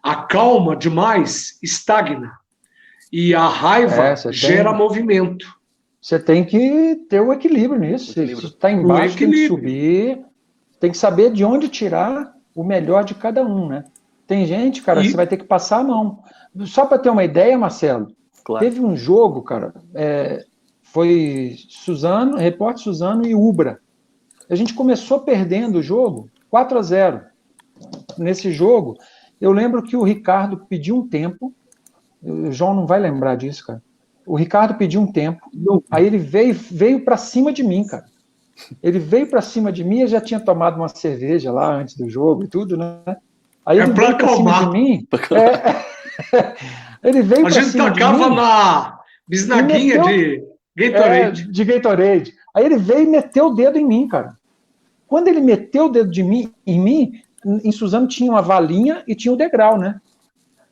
[SPEAKER 4] a calma demais estagna e a raiva gera movimento.
[SPEAKER 3] Você tem que ter o equilíbrio nisso. Se está embaixo, tem que subir, tem que saber de onde tirar o melhor de cada um, né? Tem gente, cara, você vai ter que passar a mão. Só para ter uma ideia, Marcelo, teve um jogo, cara, foi Repórter Suzano e Ubra. A gente começou perdendo o jogo 4-0. Nesse jogo, eu lembro que o Ricardo pediu um tempo, o João não vai lembrar disso, cara. O Ricardo pediu um tempo, aí ele veio para cima de mim, cara. Ele veio para cima de mim, eu já tinha tomado uma cerveja lá antes do jogo e tudo, né? Aí ele veio para cima de mim. Ele veio para cima de mim. A gente tacava
[SPEAKER 4] na bisnaguinha de Gatorade.
[SPEAKER 3] De Gatorade. Aí ele veio e meteu o dedo em mim, cara. Quando ele meteu o dedo em mim, em Suzano tinha uma valinha e tinha o degrau, né?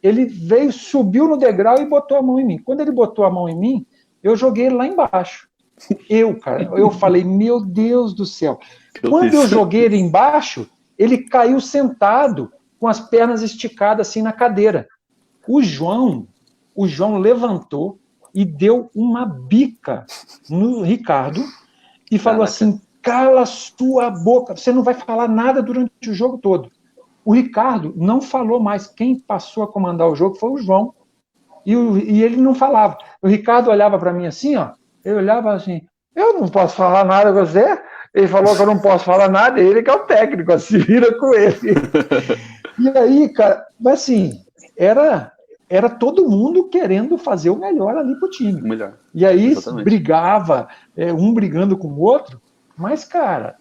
[SPEAKER 3] Ele veio, subiu no degrau e botou a mão em mim. Quando ele botou a mão em mim, eu joguei ele lá embaixo. Eu falei, meu Deus do céu. Quando eu joguei ele embaixo, ele caiu sentado, com as pernas esticadas assim na cadeira. O João levantou e deu uma bica no Ricardo e falou assim, cala sua boca, você não vai falar nada durante o jogo todo. O Ricardo não falou mais. Quem passou a comandar o jogo foi o João. E ele não falava. O Ricardo olhava para mim assim, ó. Ele olhava assim, eu não posso falar nada com você. Ele falou que eu não posso falar nada, ele que é o técnico, se vira com ele. E aí, cara, mas assim, era todo mundo querendo fazer o melhor ali pro time.
[SPEAKER 1] O melhor.
[SPEAKER 3] E aí
[SPEAKER 1] Exatamente.
[SPEAKER 3] brigava, um brigando com o outro, mas, cara,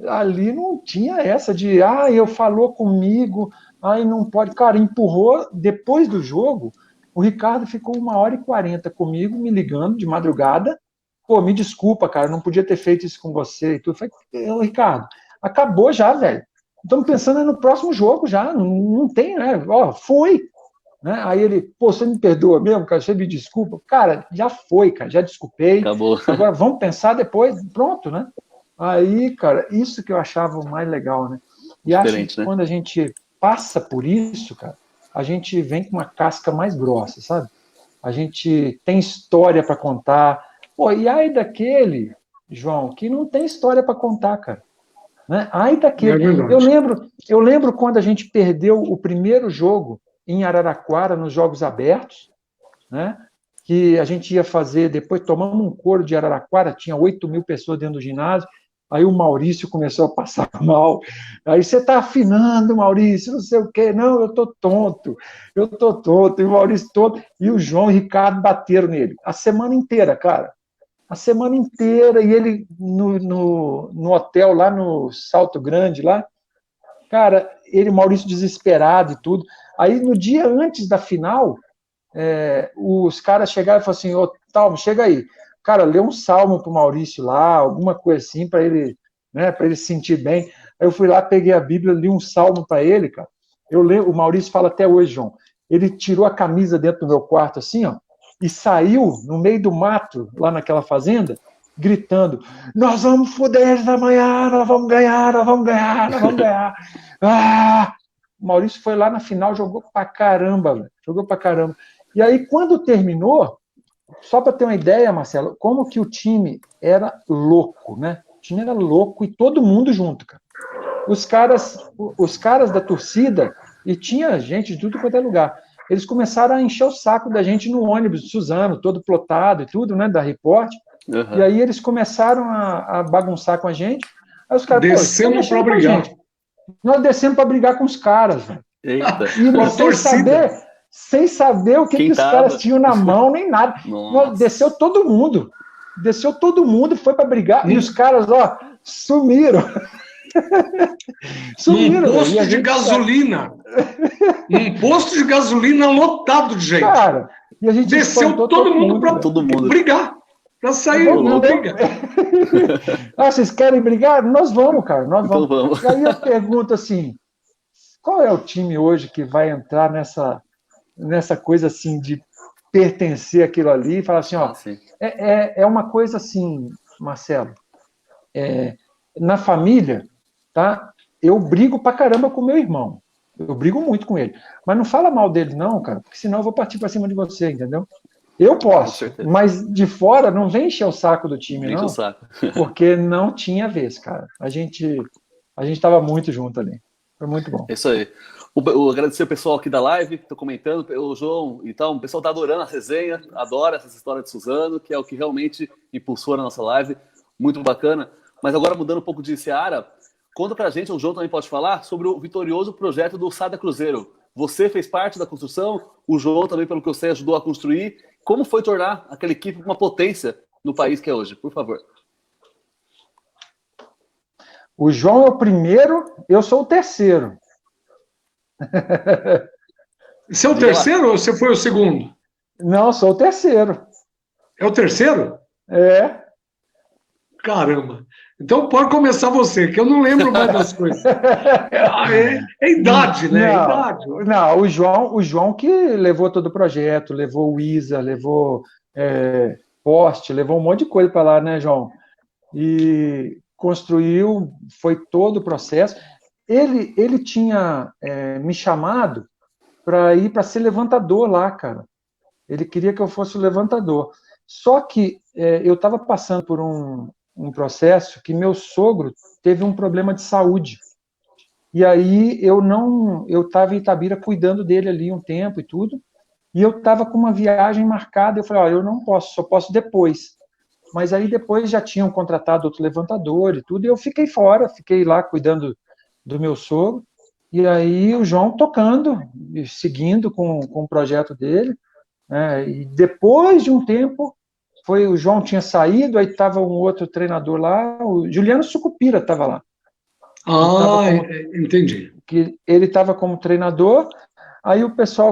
[SPEAKER 3] ali não tinha essa de, eu falou comigo, não pode. Cara, empurrou, depois do jogo, o Ricardo ficou 1h40 comigo, me ligando de madrugada, pô, me desculpa, cara, não podia ter feito isso com você e tudo. Eu falei, Ricardo, acabou já, velho. Estamos pensando no próximo jogo já, não tem, né? Foi. Né? Aí ele, pô, você me perdoa mesmo, cara, você me desculpa. Cara, já foi, cara, já desculpei.
[SPEAKER 1] Acabou.
[SPEAKER 3] Agora vamos pensar depois, pronto, né? Aí, cara, isso que eu achava o mais legal, né? E acho que quando a gente passa por isso, cara, a gente vem com uma casca mais grossa, sabe? A gente tem história para contar. Pô, e aí daquele, João, que não tem história para contar, cara. Né? Aí daquele. Eu lembro quando a gente perdeu o primeiro jogo em Araraquara, nos Jogos Abertos, né? Que a gente ia fazer, depois tomamos um couro de Araraquara, tinha 8.000 pessoas dentro do ginásio, aí o Maurício começou a passar mal, aí você está afinando, Maurício, não sei o quê, não, eu estou tonto, e o Maurício todo, e o João e o Ricardo bateram nele, a semana inteira, cara, a semana inteira, e ele no hotel lá no Salto Grande, lá, cara, ele, Maurício desesperado e tudo, aí no dia antes da final, os caras chegaram e falaram assim, ô, Talmo, chega aí. Cara, lê um salmo pro Maurício lá, alguma coisa assim, para ele, né, para ele se sentir bem. Aí eu fui lá, peguei a Bíblia, li um salmo para ele, cara. O Maurício fala até hoje, João. Ele tirou a camisa dentro do meu quarto, assim, ó, e saiu no meio do mato, lá naquela fazenda, gritando, nós vamos foder eles amanhã, nós vamos ganhar, nós vamos ganhar, nós vamos ganhar. Ah! O Maurício foi lá na final, jogou pra caramba, velho. Jogou pra caramba. E aí, quando terminou, só para ter uma ideia, Marcelo, como que o time era louco, né? O time era louco e todo mundo junto, cara. Os caras da torcida, e tinha gente de tudo quanto é lugar, eles começaram a encher o saco da gente no ônibus de Suzano, todo plotado e tudo, né, da Report, e aí eles começaram a bagunçar com a gente, aí os caras,
[SPEAKER 4] descemos para brigar.
[SPEAKER 3] Nós descemos para brigar com os caras, velho.
[SPEAKER 1] Eita.
[SPEAKER 3] E sem saber o que os caras tinham na mão, nem nada. Desceu todo mundo, foi para brigar, e os caras, ó, sumiram.
[SPEAKER 4] Num posto de gasolina. Num posto de gasolina lotado de gente.
[SPEAKER 3] Cara, e a gente
[SPEAKER 4] desceu todo mundo para brigar. Para sair uma briga.
[SPEAKER 3] Vocês querem brigar? Nós vamos, cara. Nós vamos.
[SPEAKER 1] Então vamos.
[SPEAKER 3] E aí eu pergunto assim, qual é o time hoje que vai entrar nessa coisa assim de pertencer àquilo ali e falar assim, ó, é uma coisa assim, Marcelo, na família, tá? Eu brigo pra caramba com meu irmão, eu brigo muito com ele, mas não fala mal dele não, cara, porque senão eu vou partir pra cima de você, entendeu? Eu posso, mas de fora não vem encher o saco do time, não, porque não tinha vez, cara, a gente tava muito junto ali, foi muito bom.
[SPEAKER 1] É isso aí. Agradecer o pessoal aqui da live, que está comentando, o João e tal, o pessoal está adorando a resenha, adora essa história de Suzano, que é o que realmente impulsiona a nossa live, muito bacana. Mas agora, mudando um pouco de seara, conta pra gente, o João também pode falar, sobre o vitorioso projeto do Sada Cruzeiro. Você fez parte da construção, o João também, pelo que eu sei, ajudou a construir. Como foi tornar aquela equipe uma potência no país que é hoje? Por favor.
[SPEAKER 3] O João é o primeiro, eu sou o terceiro.
[SPEAKER 4] Você é o terceiro ou você foi o segundo?
[SPEAKER 3] Não, eu sou o terceiro.
[SPEAKER 4] É o terceiro?
[SPEAKER 3] É.
[SPEAKER 4] Caramba. Então pode começar você, que eu não lembro mais das coisas. É idade, né?
[SPEAKER 3] Não,
[SPEAKER 4] idade.
[SPEAKER 3] Não, o João que levou todo o projeto, levou o ISA, levou poste, levou um monte de coisa para lá, né, João? E construiu, foi todo o processo. Ele tinha me chamado para ir para ser levantador lá, cara. Ele queria que eu fosse o levantador. Só que eu estava passando por um processo que meu sogro teve um problema de saúde. E aí eu estava em Itabira cuidando dele ali um tempo e tudo, e eu estava com uma viagem marcada, eu falei, eu não posso, só posso depois. Mas aí depois já tinham contratado outro levantador e tudo, e eu fiquei fora, fiquei lá cuidando do meu sogro, e aí o João tocando, seguindo com o projeto dele, né, e depois de um tempo, o João tinha saído, aí estava um outro treinador lá, o Juliano Sucupira estava lá.
[SPEAKER 4] Entendi.
[SPEAKER 3] Ele estava como treinador, aí o pessoal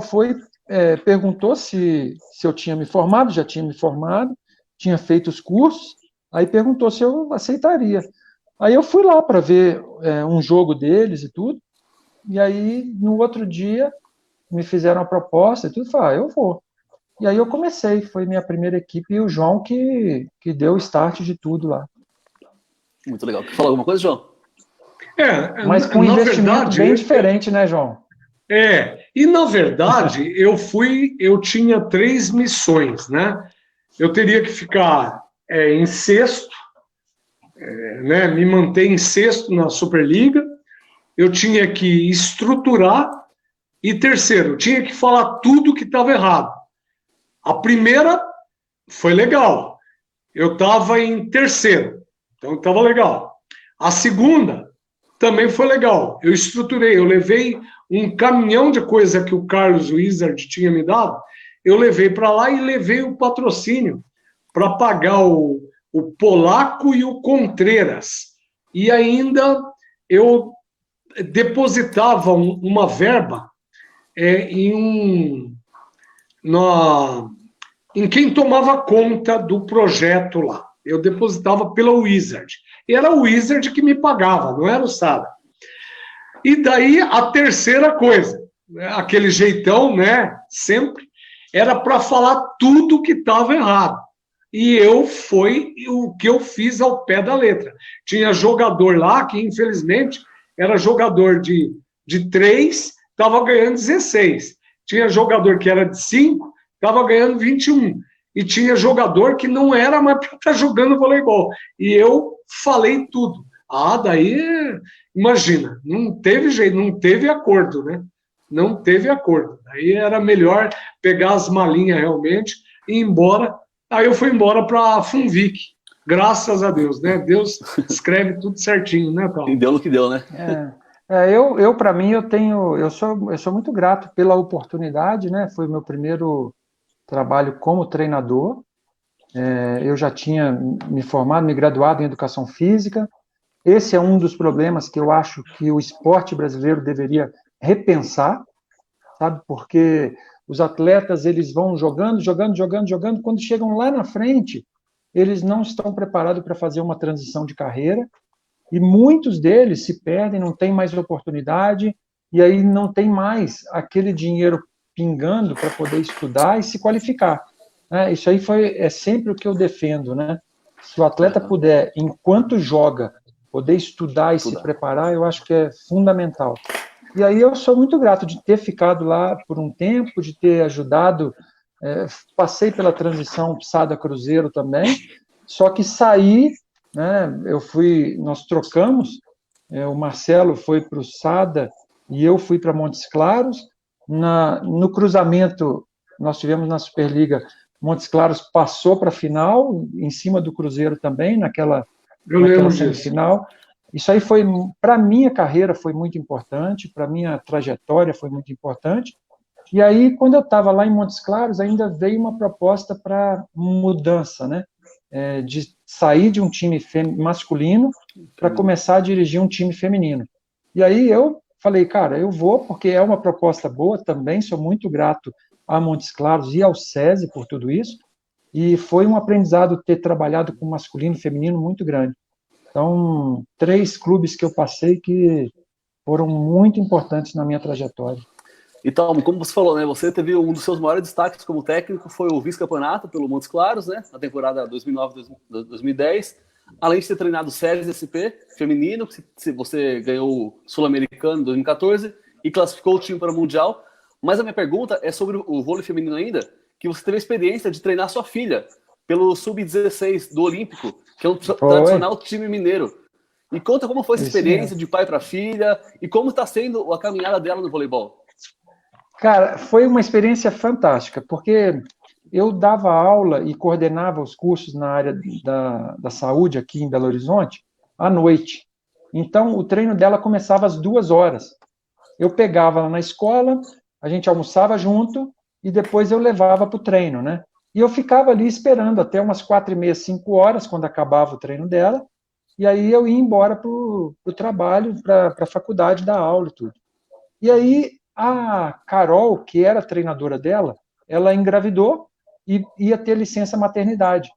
[SPEAKER 3] perguntou se eu tinha me formado, já tinha me formado, tinha feito os cursos, aí perguntou se eu aceitaria. Aí eu fui lá para ver um jogo deles e tudo, e aí no outro dia me fizeram a proposta e tudo, falei, eu vou. E aí eu comecei, foi minha primeira equipe, e o João que deu o start de tudo lá.
[SPEAKER 1] Muito legal. Quer falar alguma coisa, João?
[SPEAKER 3] Mas com um investimento bem diferente, né, João?
[SPEAKER 4] E na verdade, eu tinha 3 missões, né? Eu teria que ficar em sexto, né, me manter em sexto na Superliga, eu tinha que estruturar, e terceiro, eu tinha que falar tudo que estava errado. A primeira foi legal. Eu estava em terceiro, então estava legal. A segunda também foi legal. Eu estruturei, eu levei um caminhão de coisa que o Carlos Wizard tinha me dado, eu levei para lá e levei o patrocínio para pagar o Polaco e o Contreras. E ainda eu depositava uma verba em quem tomava conta do projeto lá. Eu depositava pela Wizard. E era o Wizard que me pagava, não era o Sada. E daí a terceira coisa, né, aquele jeitão, né, sempre, era para falar tudo que estava errado. E foi o que eu fiz ao pé da letra. Tinha jogador lá que, infelizmente, era jogador de 3, estava ganhando 16. Tinha jogador que era de 5, estava ganhando 21. E tinha jogador que não era mais para estar jogando voleibol. E eu falei tudo. Daí, imagina, não teve jeito, não teve acordo, né? Não teve acordo. Aí era melhor pegar as malinhas realmente e ir embora. Aí eu fui embora para a Funvic. Graças a Deus, né? Deus escreve tudo certinho, né, Paulo?
[SPEAKER 1] E deu no que deu, né?
[SPEAKER 3] Eu para mim, eu sou muito grato pela oportunidade, né? Foi o meu primeiro trabalho como treinador. Eu já tinha me formado, me graduado em Educação Física. Esse é um dos problemas que eu acho que o esporte brasileiro deveria repensar, sabe? Porque os atletas, eles vão jogando, quando chegam lá na frente, eles não estão preparados para fazer uma transição de carreira, e muitos deles se perdem, não tem mais oportunidade, e aí não tem mais aquele dinheiro pingando para poder estudar e se qualificar. Isso aí é sempre o que eu defendo, né? Se o atleta puder, enquanto joga, poder estudar e se preparar, eu acho que é fundamental. E aí eu sou muito grato de ter ficado lá por um tempo, de ter ajudado, passei pela transição Sada-Cruzeiro também, só que saí, né, nós trocamos, o Marcelo foi para o Sada e eu fui para Montes Claros. No cruzamento, nós tivemos na Superliga, Montes Claros passou para a final, em cima do Cruzeiro também, naquela semifinal. Isso aí foi, para a minha carreira, foi muito importante, para a minha trajetória foi muito importante. E aí, quando eu estava lá em Montes Claros, ainda veio uma proposta para mudança, né? De sair de um time masculino para começar a dirigir um time feminino. E aí eu falei, cara, eu vou, porque é uma proposta boa também, sou muito grato a Montes Claros e ao SESI por tudo isso, e foi um aprendizado ter trabalhado com masculino e feminino muito grande. Então, 3 clubes que eu passei que foram muito importantes na minha trajetória.
[SPEAKER 1] Então, como você falou, né, você teve um dos seus maiores destaques como técnico, foi o vice-campeonato pelo Montes Claros, né, na temporada 2009-2010, além de ter treinado o SESI SP feminino, que você ganhou o Sul-Americano em 2014 e classificou o time para o Mundial. Mas a minha pergunta é sobre o vôlei feminino ainda, que você teve a experiência de treinar sua filha pelo Sub-16 do Olímpico, que é um tradicional time mineiro. E conta como foi essa experiência de pai para filha e como está sendo a caminhada dela no voleibol.
[SPEAKER 3] Cara, foi uma experiência fantástica, porque eu dava aula e coordenava os cursos na área da saúde aqui em Belo Horizonte à noite. Então, o treino dela começava às 2h. Eu pegava ela na escola, a gente almoçava junto e depois eu levava para o treino, né? E eu ficava ali esperando até umas 4h30, 5h, quando acabava o treino dela, e aí eu ia embora para o trabalho, para a faculdade, dar aula e tudo. E aí a Carol, que era treinadora dela, ela engravidou e ia ter licença maternidade.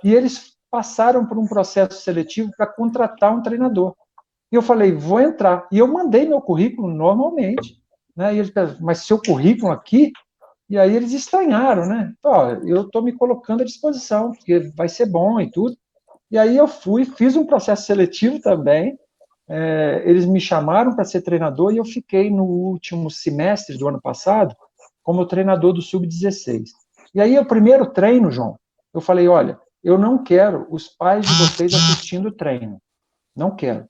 [SPEAKER 3] E eles passaram por um processo seletivo para contratar um treinador. E eu falei, vou entrar. E eu mandei meu currículo normalmente, né? E eles pensaram, mas seu currículo aqui? E aí eles estranharam, né? Eu estou me colocando à disposição, porque vai ser bom e tudo. E aí eu fiz um processo seletivo também. Eles me chamaram para ser treinador e eu fiquei no último semestre do ano passado como treinador do Sub-16. E aí, o primeiro treino, João, eu falei, olha, eu não quero os pais de vocês assistindo o treino. Não quero.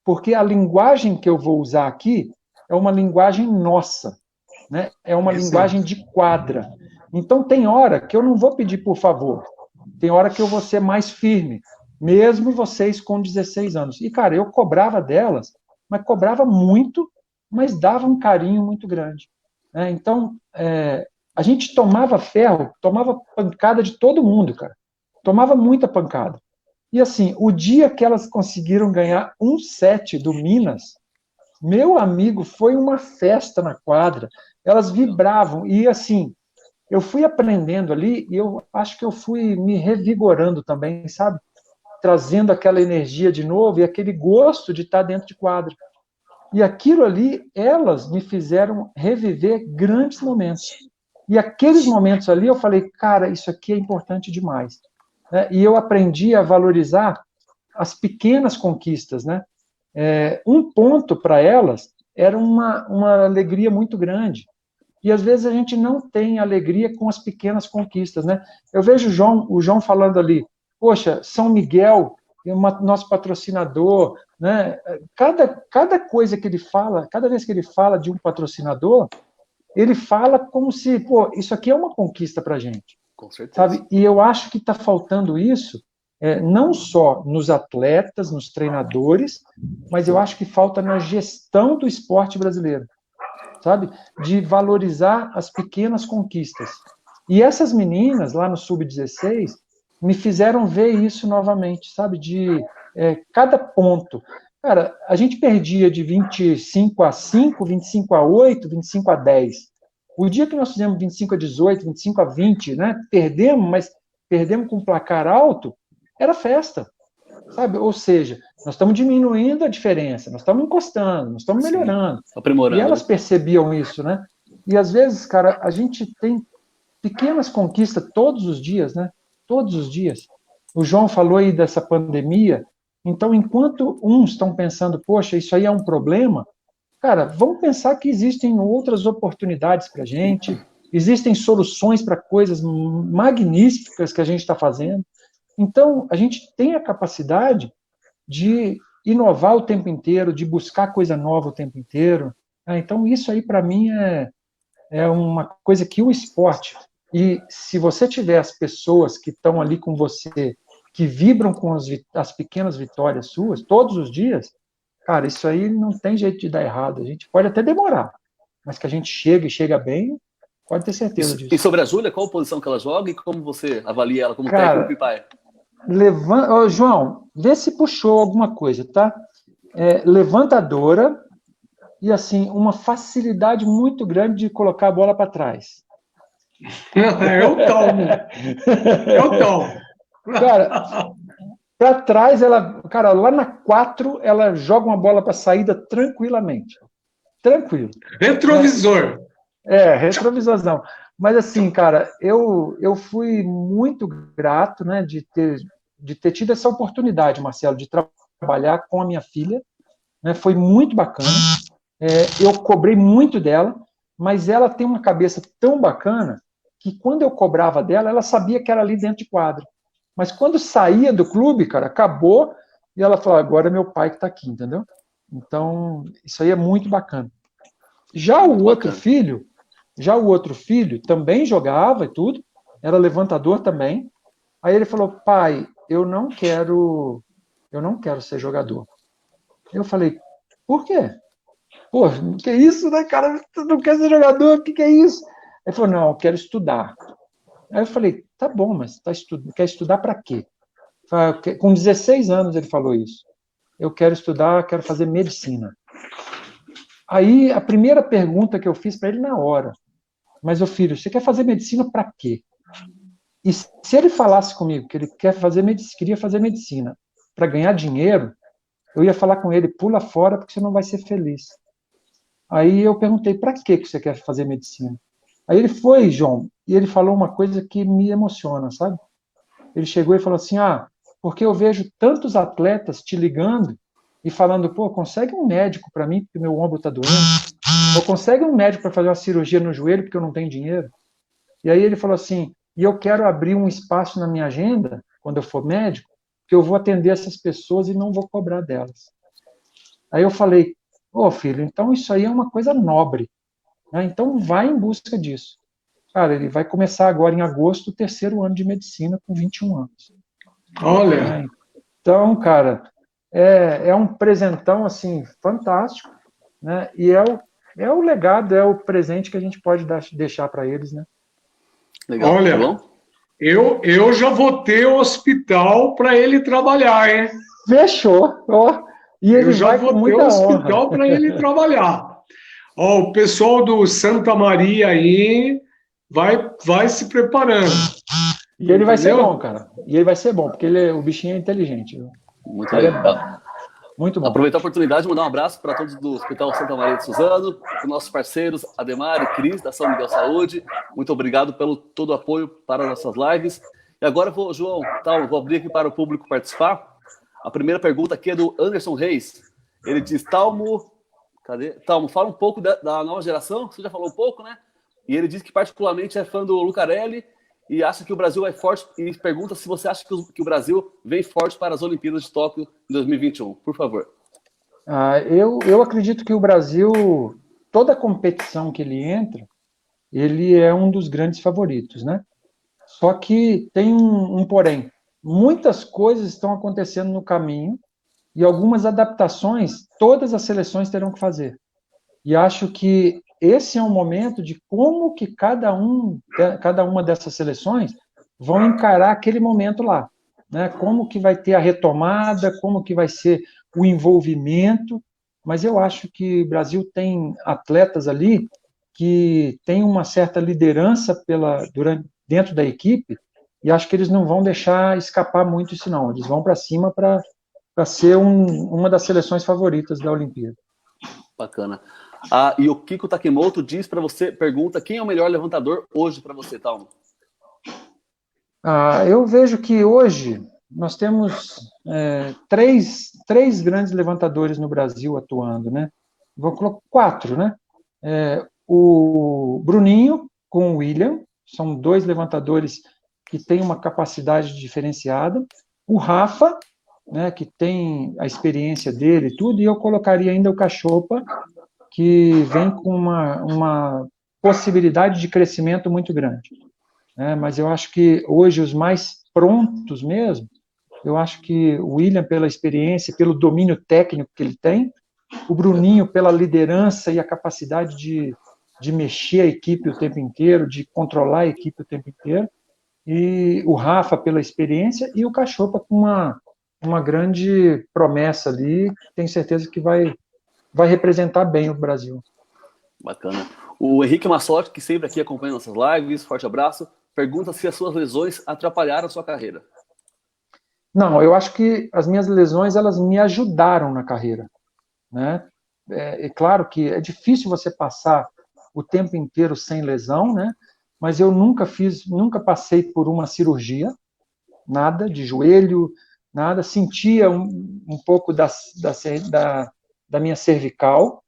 [SPEAKER 3] Porque a linguagem que eu vou usar aqui é uma linguagem nossa, né? É uma linguagem de quadra. Então, tem hora que eu não vou pedir por favor, tem hora que eu vou ser mais firme, mesmo vocês com 16 anos. E, cara, eu cobrava delas, mas cobrava muito, mas dava um carinho muito grande. Então, a gente tomava ferro, tomava pancada de todo mundo, cara. Tomava muita pancada. E, assim, o dia que elas conseguiram ganhar um set do Minas, meu amigo, foi uma festa na quadra. Elas vibravam. E, assim, eu fui aprendendo ali e eu acho que eu fui me revigorando também, sabe? Trazendo aquela energia de novo e aquele gosto de estar dentro de quadra. E aquilo ali, elas me fizeram reviver grandes momentos. E aqueles momentos ali, eu falei, cara, isso aqui é importante demais. E eu aprendi a valorizar as pequenas conquistas, né? Um ponto para elas era uma alegria muito grande. E às vezes a gente não tem alegria com as pequenas conquistas, né? Eu vejo o João falando ali, poxa, São Miguel, nosso patrocinador, né? Cada coisa que ele fala, cada vez que ele fala de um patrocinador, ele fala como se, pô, isso aqui é uma conquista para a gente.
[SPEAKER 1] Com certeza.
[SPEAKER 3] Sabe? E eu acho que está faltando isso, não só nos atletas, nos treinadores, mas eu acho que falta na gestão do esporte brasileiro, sabe? De valorizar as pequenas conquistas. E essas meninas, lá no Sub-16, me fizeram ver isso novamente, sabe? De cada ponto. Cara, a gente perdia de 25-5, 25-8, 25-10. O dia que nós fizemos 25-18, 25-20, né? Perdemos, mas perdemos com um placar alto, era festa, sabe? Ou seja, nós estamos diminuindo a diferença, nós estamos encostando, nós estamos melhorando.
[SPEAKER 1] Aprimorando.
[SPEAKER 3] E elas percebiam isso, né? E às vezes, cara, a gente tem pequenas conquistas todos os dias, né? Todos os dias. O João falou aí dessa pandemia. Então, enquanto uns estão pensando, poxa, isso aí é um problema, cara, vamos pensar que existem outras oportunidades para a gente, existem soluções para coisas magníficas que a gente está fazendo. Então, a gente tem a capacidade de inovar o tempo inteiro, de buscar coisa nova o tempo inteiro. Então, isso aí, para mim, é uma coisa que o esporte, e se você tiver as pessoas que estão ali com você, que vibram com as pequenas vitórias suas, todos os dias, cara, isso aí não tem jeito de dar errado. A gente pode até demorar, mas que a gente chega e chega bem, pode ter certeza disso.
[SPEAKER 1] E sobre a Júlia, qual a posição que ela joga e como você avalia ela como técnico e pai?
[SPEAKER 3] João, vê se puxou alguma coisa, tá? Levantadora e, assim, uma facilidade muito grande de colocar a bola para trás.
[SPEAKER 4] É o Tom.
[SPEAKER 3] Cara, para trás, cara, lá na 4, ela joga uma bola para saída tranquilamente. Tranquilo.
[SPEAKER 4] Retrovisor.
[SPEAKER 3] Retrovisorzão. Mas assim, cara, eu fui muito grato, né, de ter tido essa oportunidade, Marcelo, de trabalhar com a minha filha, né, foi muito bacana. Eu cobrei muito dela, mas ela tem uma cabeça tão bacana que quando eu cobrava dela, ela sabia que era ali dentro de quadra. Mas quando saía do clube, cara, acabou, e ela falou, agora é meu pai que está aqui, entendeu? Então, isso aí é muito bacana. Já o outro filho também jogava e tudo, era levantador também. Aí ele falou, pai, eu não quero ser jogador. Eu falei, por quê? Pô, que isso, né, cara? Tu não quer ser jogador? O que é isso? Ele falou, não, eu quero estudar. Aí eu falei, tá bom, mas quer estudar para quê? Com 16 anos ele falou isso. Eu quero estudar, quero fazer medicina. Aí a primeira pergunta que eu fiz para ele na hora, mas, ô filho, você quer fazer medicina para quê? E se ele falasse comigo que ele queria fazer medicina para ganhar dinheiro, eu ia falar com ele, pula fora porque você não vai ser feliz. Aí eu perguntei, para que você quer fazer medicina? Aí ele foi, João, e ele falou uma coisa que me emociona, sabe? Ele chegou e falou assim, porque eu vejo tantos atletas te ligando e falando, pô, consegue um médico para mim porque meu ombro está doendo? Ou consegue um médico para fazer uma cirurgia no joelho porque eu não tenho dinheiro? E aí ele falou assim, e eu quero abrir um espaço na minha agenda, quando eu for médico, que eu vou atender essas pessoas e não vou cobrar delas. Aí eu falei, filho, então isso aí é uma coisa nobre, né? Então vai em busca disso. Cara, ele vai começar agora em agosto o 3º ano de medicina com 21 anos.
[SPEAKER 4] Olha,
[SPEAKER 3] Então, cara, é um presentão, assim, fantástico, né? E é o legado, é o presente que a gente pode deixar para eles, né?
[SPEAKER 1] Legal,
[SPEAKER 4] olha,
[SPEAKER 1] tá bom?
[SPEAKER 4] eu já vou ter hospital para ele trabalhar, hein?
[SPEAKER 3] Fechou, ó. E
[SPEAKER 4] Eu
[SPEAKER 3] ele
[SPEAKER 4] já
[SPEAKER 3] vai com
[SPEAKER 4] vou ter
[SPEAKER 3] muita honra.
[SPEAKER 4] hospital para ele trabalhar. Ó, o pessoal do Santa Maria aí vai se preparando.
[SPEAKER 3] E ele vai ser
[SPEAKER 4] Entendeu?
[SPEAKER 3] bom, cara. E ele vai ser bom, porque o bichinho é inteligente. Viu?
[SPEAKER 1] Muito
[SPEAKER 3] Cara,
[SPEAKER 1] legal.
[SPEAKER 3] muito bom.
[SPEAKER 1] Aproveitar a oportunidade de mandar um abraço para todos do Hospital Santa Maria de Suzano, para nossos parceiros Ademar e Cris, da São Miguel Saúde. Muito obrigado pelo todo o apoio para as nossas lives. E agora, João, vou abrir aqui para o público participar. A primeira pergunta aqui é do Anderson Reis. Ele diz, Talmo, fala um pouco da nova geração, você já falou um pouco, né? E ele diz que particularmente é fã do Lucarelli e acha que o Brasil vai forte, e pergunta se você acha que o Brasil vem forte para as Olimpíadas de Tóquio em 2021. Por favor.
[SPEAKER 3] Eu acredito que o Brasil, toda competição que ele entra, ele é um dos grandes favoritos, né? Só que tem um porém. Muitas coisas estão acontecendo no caminho e algumas adaptações todas as seleções terão que fazer. E acho que esse é um momento de como que cada uma dessas seleções vão encarar aquele momento lá, né? Como que vai ter a retomada, como que vai ser o envolvimento, mas eu acho que o Brasil tem atletas ali que tem uma certa liderança dentro da equipe e acho que eles não vão deixar escapar muito isso não, eles vão para cima para ser uma das seleções favoritas da Olimpíada.
[SPEAKER 1] Bacana. E o Kiko Takemoto diz para você, pergunta, quem é o melhor levantador hoje para você, Talmo?
[SPEAKER 3] Eu vejo que hoje nós temos três grandes levantadores no Brasil atuando, né? Vou colocar 4, né? O Bruninho com o William, são 2 levantadores que têm uma capacidade diferenciada. O Rafa, né, que tem a experiência dele e tudo, e eu colocaria ainda o Cachopa, que vem com uma possibilidade de crescimento muito grande. Mas eu acho que hoje os mais prontos mesmo, eu acho que o William pela experiência, pelo domínio técnico que ele tem, o Bruninho pela liderança e a capacidade de mexer a equipe o tempo inteiro, de controlar a equipe o tempo inteiro, e o Rafa pela experiência, e o Cachopa com uma grande promessa ali, tenho certeza que vai representar bem o Brasil.
[SPEAKER 1] Bacana. O Henrique Massotti, que sempre aqui acompanha nossas lives, forte abraço, pergunta se as suas lesões atrapalharam a sua carreira.
[SPEAKER 3] Não, eu acho que as minhas lesões, elas me ajudaram na carreira, né? É claro que é difícil você passar o tempo inteiro sem lesão, né? Mas eu nunca passei por uma cirurgia, nada, de joelho, nada, sentia um pouco da minha cervical,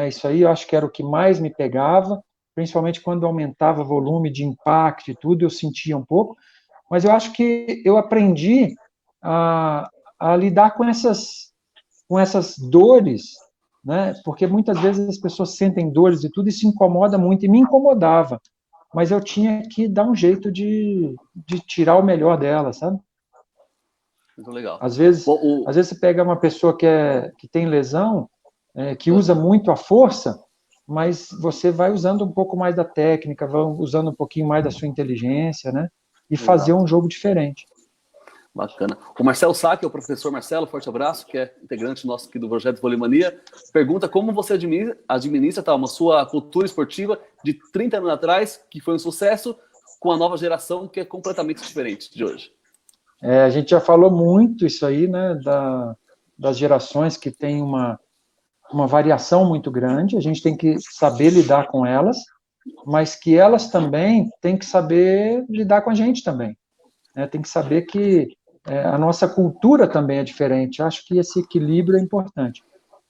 [SPEAKER 3] isso aí eu acho que era o que mais me pegava, principalmente quando aumentava o volume de impacto e tudo, eu sentia um pouco, mas eu acho que eu aprendi a lidar com essas dores, né? Porque muitas vezes as pessoas sentem dores e tudo e se incomoda muito, e me incomodava, mas eu tinha que dar um jeito de tirar o melhor dela, sabe?
[SPEAKER 1] Muito legal.
[SPEAKER 3] Às vezes você pega uma pessoa que tem lesão, que usa muito a força, mas você vai usando um pouco mais da técnica, vai usando um pouquinho mais da sua inteligência, né? E fazer um jogo diferente.
[SPEAKER 1] Bacana. O Marcelo Sá, que é o professor Marcelo, forte abraço, que é integrante nosso aqui do projeto Vôlei Mania, pergunta como você administra uma sua cultura esportiva de 30 anos atrás, que foi um sucesso, com a nova geração, que é completamente diferente de hoje.
[SPEAKER 3] A gente já falou muito isso aí, né, das gerações que tem uma variação muito grande, a gente tem que saber lidar com elas, mas que elas também têm que saber lidar com a gente também. Tem que saber que a nossa cultura também é diferente. Acho que esse equilíbrio é importante.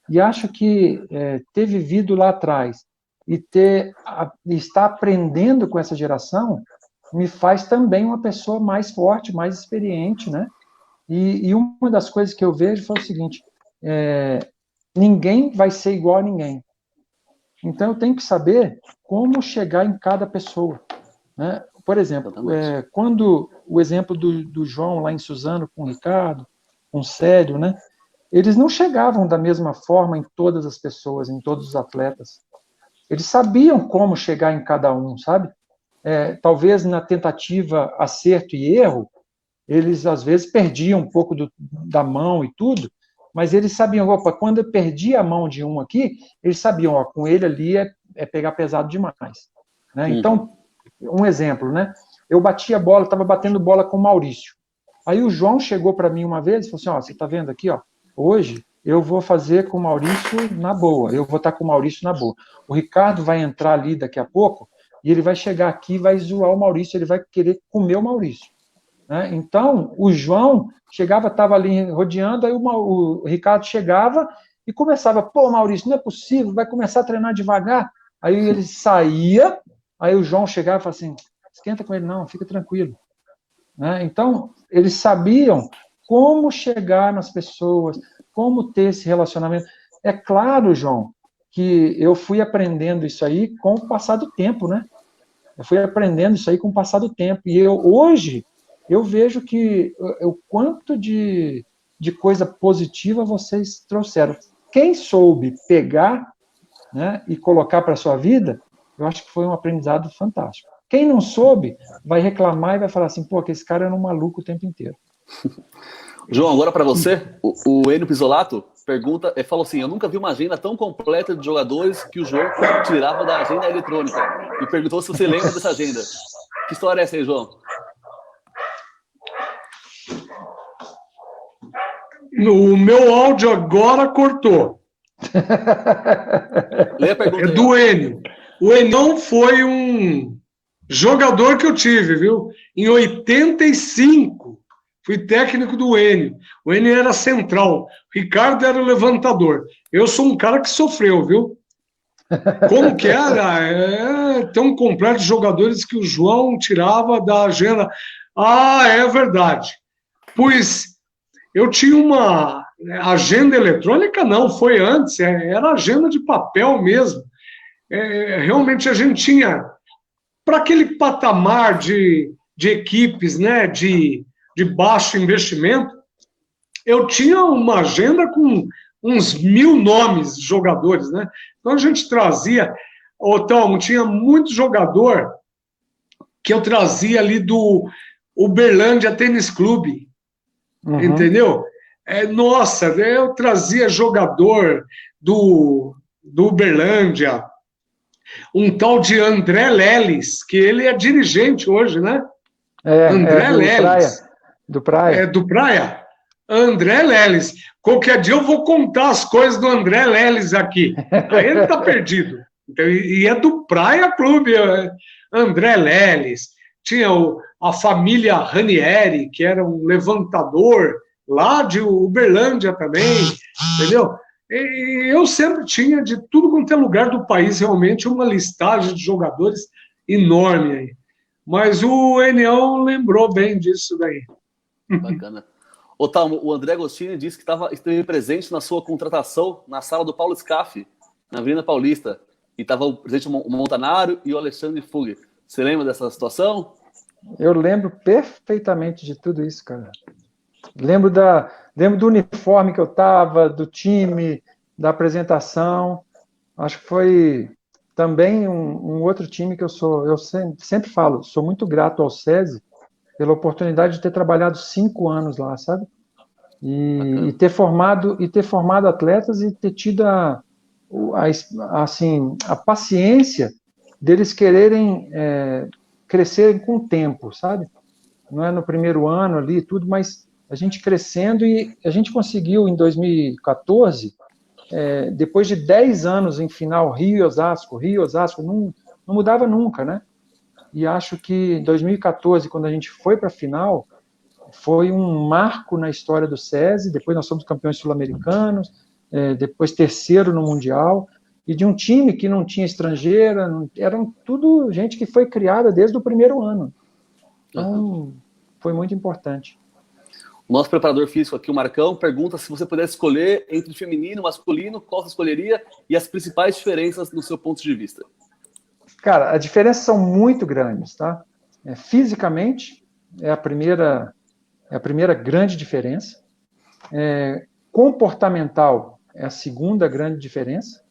[SPEAKER 3] E acho que ter vivido lá atrás e estar aprendendo com essa geração me faz também uma pessoa mais forte, mais experiente, né? E uma das coisas que eu vejo foi o seguinte, ninguém vai ser igual a ninguém. Então, eu tenho que saber como chegar em cada pessoa. né? Por exemplo, quando o exemplo do João lá em Suzano com o Ricardo, com o Célio, né? Eles não chegavam da mesma forma em todas as pessoas, em todos os atletas. Eles sabiam como chegar em cada um, sabe? Talvez na tentativa, acerto e erro, eles às vezes perdiam um pouco da mão e tudo, mas eles sabiam, opa, quando eu perdi a mão de um aqui, eles sabiam, ó, com ele ali é pegar pesado demais. Né? Então, um exemplo, né? Eu bati a bola, estava batendo bola com o Maurício. Aí o João chegou para mim uma vez e falou assim, ó, você está vendo aqui, ó, hoje eu vou fazer com o Maurício na boa, eu vou estar com o Maurício na boa. O Ricardo vai entrar ali daqui a pouco e ele vai chegar aqui e vai zoar o Maurício, ele vai querer comer o Maurício. Né? Então, o João chegava, estava ali rodeando, aí o Ricardo chegava e começava, pô, Maurício, não é possível, vai começar a treinar devagar. Aí ele saía, aí o João chegava e falava assim, esquenta com ele não, fica tranquilo. Né? Então, eles sabiam como chegar nas pessoas, como ter esse relacionamento. É claro, João, que eu fui aprendendo isso aí com o passar do tempo, né? Eu fui aprendendo isso aí com o passar do tempo. E hoje, eu vejo que o quanto de coisa positiva vocês trouxeram. Quem soube pegar, né, e colocar para a sua vida, eu acho que foi um aprendizado fantástico. Quem não soube, vai reclamar e vai falar assim, pô, que esse cara era um maluco o tempo inteiro.
[SPEAKER 1] João, agora para você, o Enio Pisolato falou assim, eu nunca vi uma agenda tão completa de jogadores que o João tirava da agenda eletrônica. E perguntou se você lembra dessa agenda. Que história é essa aí, João?
[SPEAKER 4] O meu áudio agora cortou.
[SPEAKER 1] Lê a pergunta aí,
[SPEAKER 4] do Enio. O Enio foi um jogador que eu tive, viu? Em 85, fui técnico do Enio. O Enio era central, o Ricardo era o levantador. Eu sou um cara que sofreu, viu? Como que era? Tão completo de jogadores que o João tirava da agenda. Ah, é verdade. Pois eu tinha uma agenda eletrônica, não, foi antes, era agenda de papel mesmo. Realmente a gente tinha, para aquele patamar de equipes, né, de baixo investimento, eu tinha uma agenda com uns 1000 nomes de jogadores, né? Então a gente trazia, Telmo, tinha muito jogador que eu trazia ali do Uberlândia Tênis Clube, entendeu? Nossa, eu trazia jogador do Uberlândia, um tal de André Leles, que ele é dirigente hoje, né? André Leles.
[SPEAKER 3] Do Praia.
[SPEAKER 4] Do Praia. André Leles. Qualquer dia eu vou contar as coisas do André Leles aqui. Aí ele tá perdido. E é do Praia Clube. André Leles. Tinha a família Ranieri, que era um levantador lá de Uberlândia também, entendeu? E eu sempre tinha, de tudo quanto é lugar do país, realmente, uma listagem de jogadores enorme aí. Mas o Enião lembrou bem disso daí.
[SPEAKER 1] Bacana. Talmo, o André Agostini disse que esteve presente na sua contratação na sala do Paulo Scaff, na Avenida Paulista. E estava presente o Montanaro e o Alexandre Fugger. Você lembra dessa situação?
[SPEAKER 3] Eu lembro perfeitamente de tudo isso, cara. Lembro do uniforme que eu estava, do time, da apresentação. Acho que foi também um outro time que eu sempre falo, sou muito grato ao SESI pela oportunidade de ter trabalhado 5 anos lá, sabe? E ter formado atletas e ter tido a paciência deles quererem crescerem com o tempo, sabe? Não é no primeiro ano ali e tudo, mas a gente crescendo, e a gente conseguiu em 2014, depois de 10 anos em final Rio e Osasco, não mudava nunca, né? E acho que em 2014, quando a gente foi para a final, foi um marco na história do SESI. Depois nós fomos campeões sul-americanos, depois terceiro no Mundial, e de um time que não tinha estrangeira, eram tudo gente que foi criada desde o primeiro ano. Então, foi muito importante.
[SPEAKER 1] O nosso preparador físico aqui, o Marcão, pergunta se você pudesse escolher entre feminino e masculino, qual você escolheria e as principais diferenças no seu ponto de vista.
[SPEAKER 3] Cara, as diferenças são muito grandes, tá? Fisicamente, é a primeira grande diferença. Comportamental é a segunda grande diferença.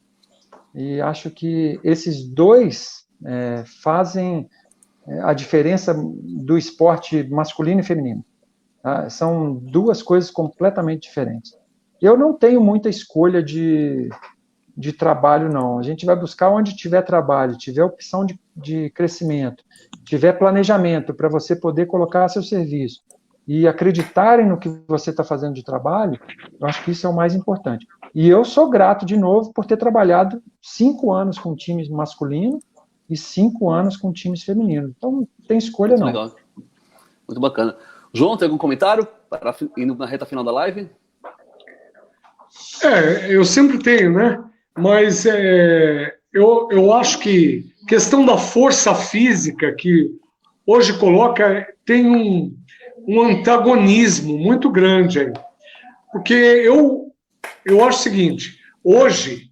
[SPEAKER 3] E acho que esses dois fazem a diferença do esporte masculino e feminino. Tá? São duas coisas completamente diferentes. Eu não tenho muita escolha de trabalho, não. A gente vai buscar onde tiver trabalho, tiver opção de crescimento, tiver planejamento para você poder colocar seu serviço e acreditarem no que você está fazendo de trabalho, eu acho que isso é o mais importante. E eu sou grato, de novo, por ter trabalhado 5 anos com times masculinos e 5 anos com times femininos. Então, não tem escolha,
[SPEAKER 1] Muito
[SPEAKER 3] não.
[SPEAKER 1] legal. Muito bacana. João, tem algum comentário para indo na reta final da live?
[SPEAKER 4] Eu sempre tenho, né? Mas eu acho que questão da força física que hoje coloca tem um antagonismo muito grande aí. Porque eu acho o seguinte, hoje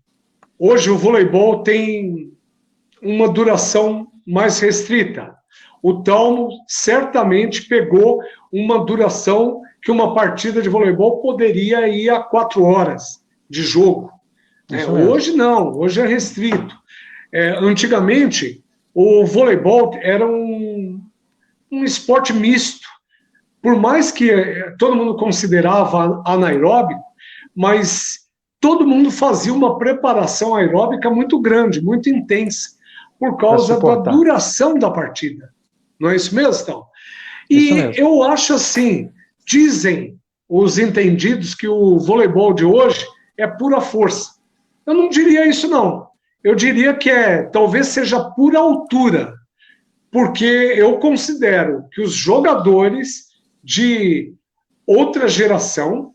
[SPEAKER 4] o voleibol tem uma duração mais restrita. O Talmo certamente pegou uma duração que uma partida de voleibol poderia ir a 4 horas de jogo. Hoje não, hoje é restrito. Antigamente, o voleibol era um esporte misto. Por mais que todo mundo considerava anaeróbico, mas todo mundo fazia uma preparação aeróbica muito grande, muito intensa, por causa da duração da partida. Não é isso mesmo, então? E eu acho assim, dizem os entendidos que o voleibol de hoje é pura força. Eu não diria isso, não. Eu diria que talvez seja pura altura, porque eu considero que os jogadores de outra geração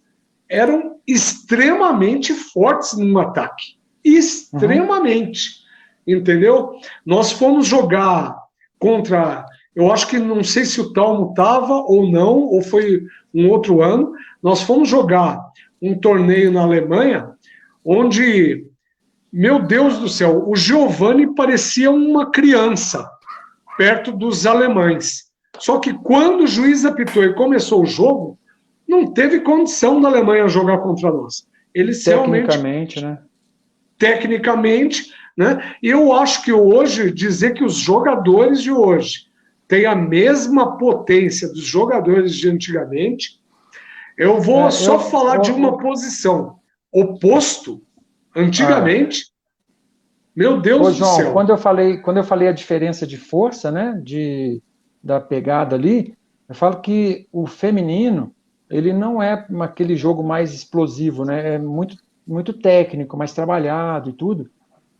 [SPEAKER 4] eram extremamente fortes no ataque. Extremamente. Entendeu? Nós fomos jogar contra... Eu acho que não sei se o Talmo estava ou não, ou foi um outro ano. Nós fomos jogar um torneio na Alemanha, onde, meu Deus do céu, o Giovanni parecia uma criança perto dos alemães. Só que quando o juiz apitou e começou o jogo, não teve condição da Alemanha jogar contra nós. Eles
[SPEAKER 3] tecnicamente, né?
[SPEAKER 4] Tecnicamente, né? E eu acho que hoje, dizer que os jogadores de hoje têm a mesma potência dos jogadores de antigamente, eu vou falar de uma posição. Oposto, antigamente, meu Deus do céu.
[SPEAKER 3] Quando eu falei a diferença de força, né, da pegada ali, eu falo que o feminino, ele não é aquele jogo mais explosivo, né, é muito, muito técnico, mais trabalhado e tudo.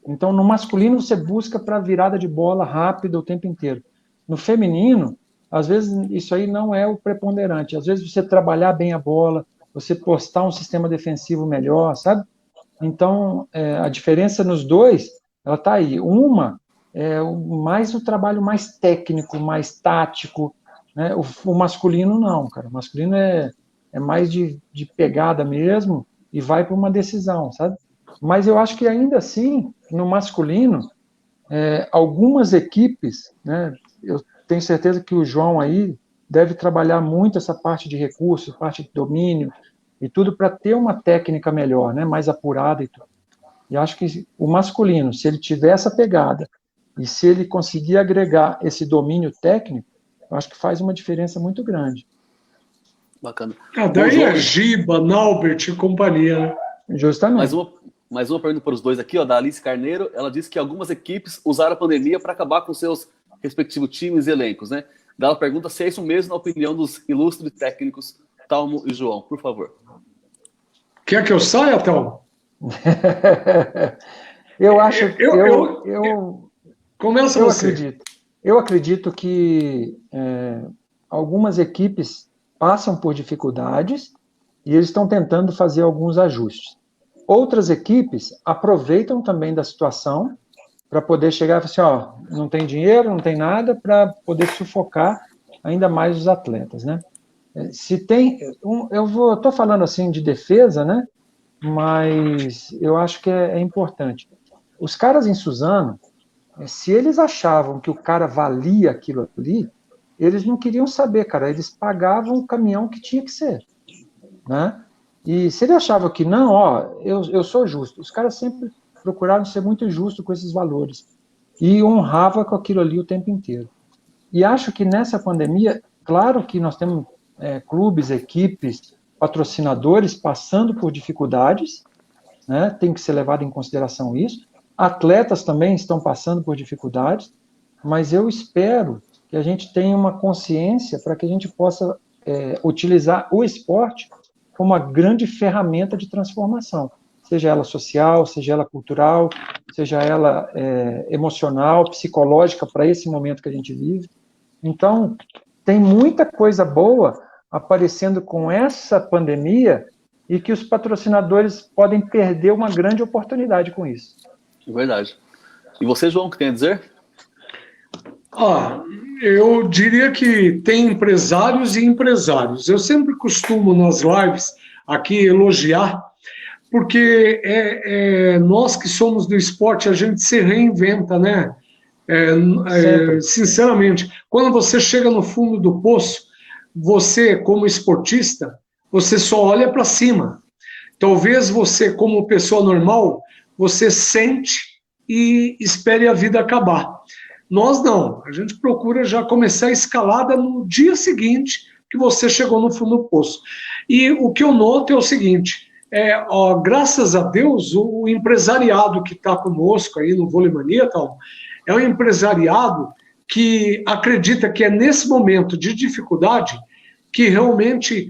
[SPEAKER 3] Então, no masculino, você busca para virada de bola rápida o tempo inteiro. No feminino, às vezes, isso aí não é o preponderante. Às vezes, você trabalhar bem a bola, você postar um sistema defensivo melhor, sabe? Então, a diferença nos dois, ela está aí. Uma é mais o trabalho mais técnico, mais tático, né? O masculino não, cara. O masculino é mais de pegada mesmo e vai para uma decisão, sabe? Mas eu acho que ainda assim, no masculino, algumas equipes, né? Eu tenho certeza que o João aí deve trabalhar muito essa parte de recursos, parte de domínio e tudo para ter uma técnica melhor, né? Mais apurada e tudo. E acho que o masculino, se ele tiver essa pegada e se ele conseguir agregar esse domínio técnico, eu acho que faz uma diferença muito grande.
[SPEAKER 1] Bacana.
[SPEAKER 4] Daí é Giba, Naubert e companhia, né?
[SPEAKER 3] Justamente.
[SPEAKER 1] Mais uma pergunta para os dois aqui, da Alice Carneiro. Ela disse que algumas equipes usaram a pandemia para acabar com seus respectivos times e elencos, né? Ela pergunta se é isso mesmo na opinião dos ilustres técnicos Talmo e João, por favor.
[SPEAKER 4] Quer que eu saia, Talmo?
[SPEAKER 3] Eu acho...
[SPEAKER 4] Começa você.
[SPEAKER 3] Eu acredito que algumas equipes passam por dificuldades e eles estão tentando fazer alguns ajustes. Outras equipes aproveitam também da situação para poder chegar e falar assim, não tem dinheiro, não tem nada, para poder sufocar ainda mais os atletas, né? Se tem... eu estou falando assim de defesa, né? Mas eu acho que é importante. Os caras em Suzano, se eles achavam que o cara valia aquilo ali, eles não queriam saber, cara, eles pagavam o caminhão que tinha que ser, né? E se ele achava que não, ó, eu sou justo, os caras sempre procuraram ser muito justos com esses valores e honrava com aquilo ali o tempo inteiro. E acho que nessa pandemia, claro que nós temos clubes, equipes, patrocinadores passando por dificuldades, né? Tem que ser levado em consideração isso. Atletas também estão passando por dificuldades, mas eu espero que a gente tenha uma consciência para que a gente possa utilizar o esporte como uma grande ferramenta de transformação, seja ela social, seja ela cultural, seja ela emocional, psicológica, para esse momento que a gente vive. Então, tem muita coisa boa aparecendo com essa pandemia e que os patrocinadores podem perder uma grande oportunidade com isso.
[SPEAKER 1] Verdade. E você, João, o que tem a dizer?
[SPEAKER 4] Eu diria que tem empresários e empresários. Eu sempre costumo, nas lives, aqui elogiar, porque nós que somos do esporte, a gente se reinventa, né? Sinceramente, quando você chega no fundo do poço, você, como esportista, você só olha para cima. Talvez você, como pessoa normal, você sente e espere a vida acabar. Nós não, a gente procura já começar a escalada no dia seguinte que você chegou no fundo do poço. E o que eu noto é o seguinte, graças a Deus, o empresariado que está conosco aí no Vôlei Mania, é um empresariado que acredita que é nesse momento de dificuldade que realmente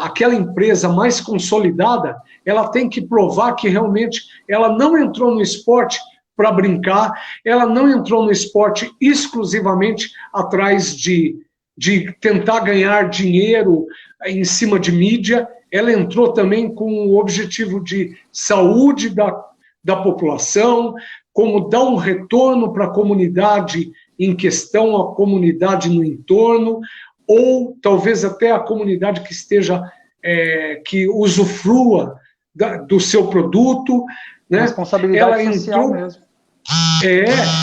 [SPEAKER 4] aquela empresa mais consolidada, ela tem que provar que realmente ela não entrou no esporte para brincar, ela não entrou no esporte exclusivamente atrás de tentar ganhar dinheiro em cima de mídia, ela entrou também com o objetivo de saúde da população, como dar um retorno para a comunidade em questão, a comunidade no entorno, ou talvez até a comunidade que esteja, que usufrua do seu produto, né?
[SPEAKER 3] Responsabilidade social mesmo.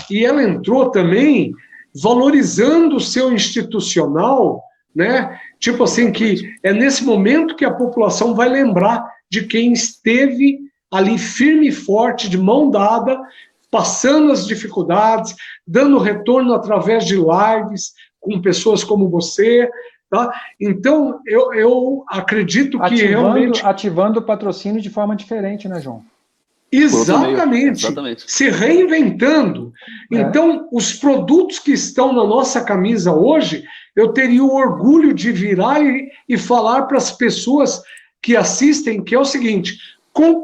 [SPEAKER 4] E ela entrou também valorizando o seu institucional, né? Tipo assim, que é nesse momento que a população vai lembrar de quem esteve ali firme e forte, de mão dada, passando as dificuldades, dando retorno através de lives, com pessoas como você, tá? Então, eu acredito que realmente...
[SPEAKER 3] Ativando o patrocínio de forma diferente, né, João?
[SPEAKER 4] Exatamente. Se reinventando. Então, os produtos que estão na nossa camisa hoje, eu teria o orgulho de virar e falar para as pessoas que assistem, que é o seguinte,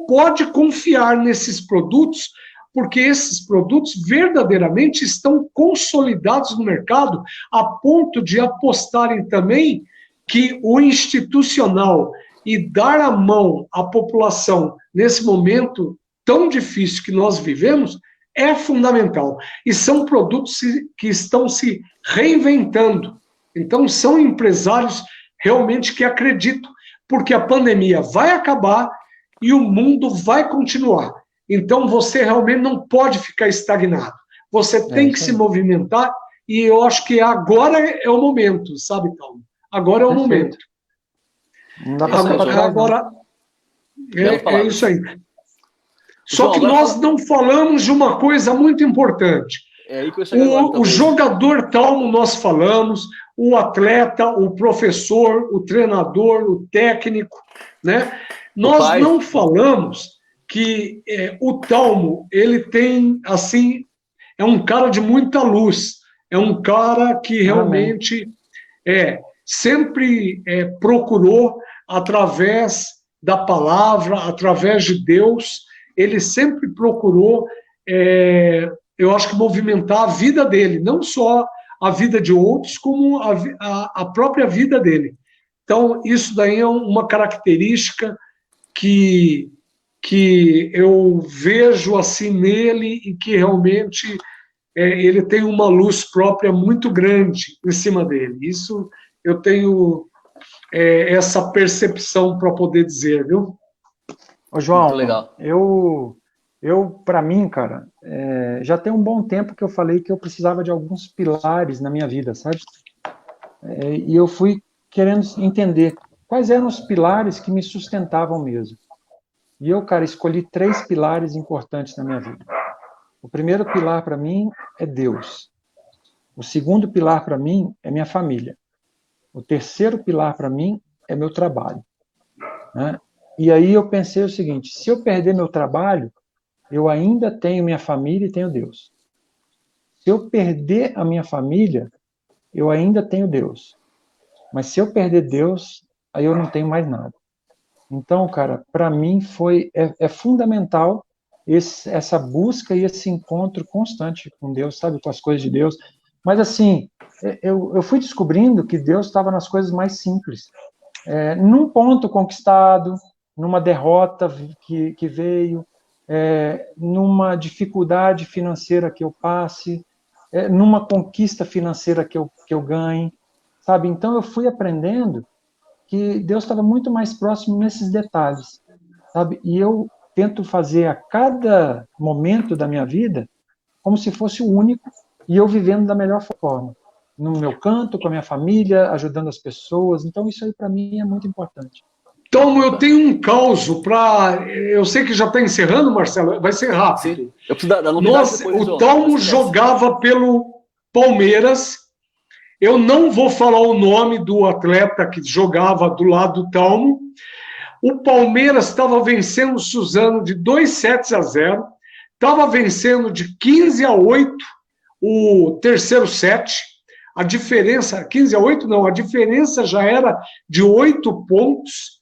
[SPEAKER 4] pode confiar nesses produtos, porque esses produtos verdadeiramente estão consolidados no mercado a ponto de apostarem também que o institucional e dar a mão à população nesse momento tão difícil que nós vivemos é fundamental. E são produtos que estão se reinventando. Então, são empresários realmente que acreditam, porque a pandemia vai acabar e o mundo vai continuar. Então, você realmente não pode ficar estagnado. Você tem que se movimentar e eu acho que agora é o momento, sabe, Paulo? Agora é o momento.
[SPEAKER 3] Não dá pra
[SPEAKER 4] agora é isso aí. Só que nós não falamos de uma coisa muito importante. O jogador Talmo nós falamos, o atleta, o professor, o treinador, o técnico, né? Nós não falamos que o Talmo, ele tem, assim, é um cara de muita luz, é um cara que realmente sempre procurou, através da palavra, através de Deus, ele sempre procurou, eu acho que movimentar a vida dele, não só a vida de outros, como a própria vida dele. Então, isso daí é uma característica que eu vejo assim nele e que realmente ele tem uma luz própria muito grande em cima dele. Isso eu tenho essa percepção para poder dizer, viu?
[SPEAKER 3] Ô, João,
[SPEAKER 1] muito legal.
[SPEAKER 3] Eu para mim, cara, já tem um bom tempo que eu falei que eu precisava de alguns pilares na minha vida, sabe? E eu fui querendo entender quais eram os pilares que me sustentavam mesmo. E eu, cara, escolhi 3 pilares importantes na minha vida. O primeiro pilar para mim é Deus. O segundo pilar para mim é minha família. O terceiro pilar para mim é meu trabalho, né? E aí eu pensei o seguinte: se eu perder meu trabalho, eu ainda tenho minha família e tenho Deus. Se eu perder a minha família, eu ainda tenho Deus. Mas se eu perder Deus, aí eu não tenho mais nada. Então, cara, para mim é fundamental essa busca e esse encontro constante com Deus, sabe, com as coisas de Deus. Mas assim, eu fui descobrindo que Deus estava nas coisas mais simples. Num ponto conquistado, numa derrota que veio, numa dificuldade financeira que eu passe, numa conquista financeira que eu ganhe, sabe? Então eu fui aprendendo que Deus estava muito mais próximo nesses detalhes, sabe? E eu tento fazer a cada momento da minha vida como se fosse o único e eu vivendo da melhor forma. No meu canto, com a minha família, ajudando as pessoas. Então isso aí para mim é muito importante.
[SPEAKER 4] Então, eu tenho um caos para... Eu sei que já está encerrando, Marcelo, vai ser rápido.
[SPEAKER 1] Sim. Eu preciso da novidade depois,
[SPEAKER 4] o Talmo jogava pelo Palmeiras. Eu não vou falar o nome do atleta que jogava do lado do Talmo. O Palmeiras estava vencendo o Suzano de 2-0, estava vencendo de 15-8 o terceiro set. A diferença, 15-8 não, a diferença já era de 8 pontos,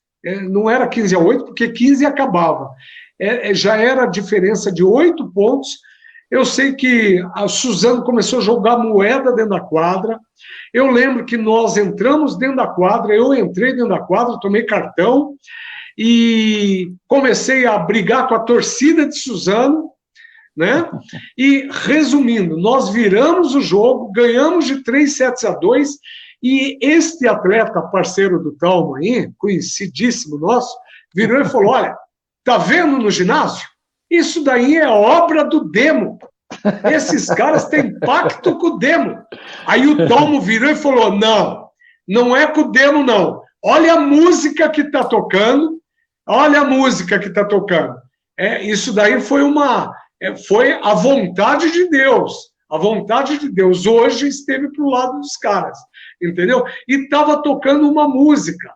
[SPEAKER 4] não era 15-8, porque 15 acabava. Já era a diferença de 8 pontos. Eu sei que a Suzano começou a jogar moeda dentro da quadra. Eu lembro que nós entramos dentro da quadra, eu entrei dentro da quadra, tomei cartão e comecei a brigar com a torcida de Suzano, né? E, resumindo, nós viramos o jogo, ganhamos de 3-2, e este atleta, parceiro do Talmo aí, conhecidíssimo nosso, virou e falou: olha, tá vendo no ginásio? Isso daí é obra do demo. Esses caras têm pacto com o demo. Aí o Talmo virou e falou: não, não é com o demo, não. Olha a música que está tocando, olha a música que está tocando. Isso daí foi a vontade de Deus. A vontade de Deus hoje esteve para o lado dos caras, entendeu? E estava tocando uma música.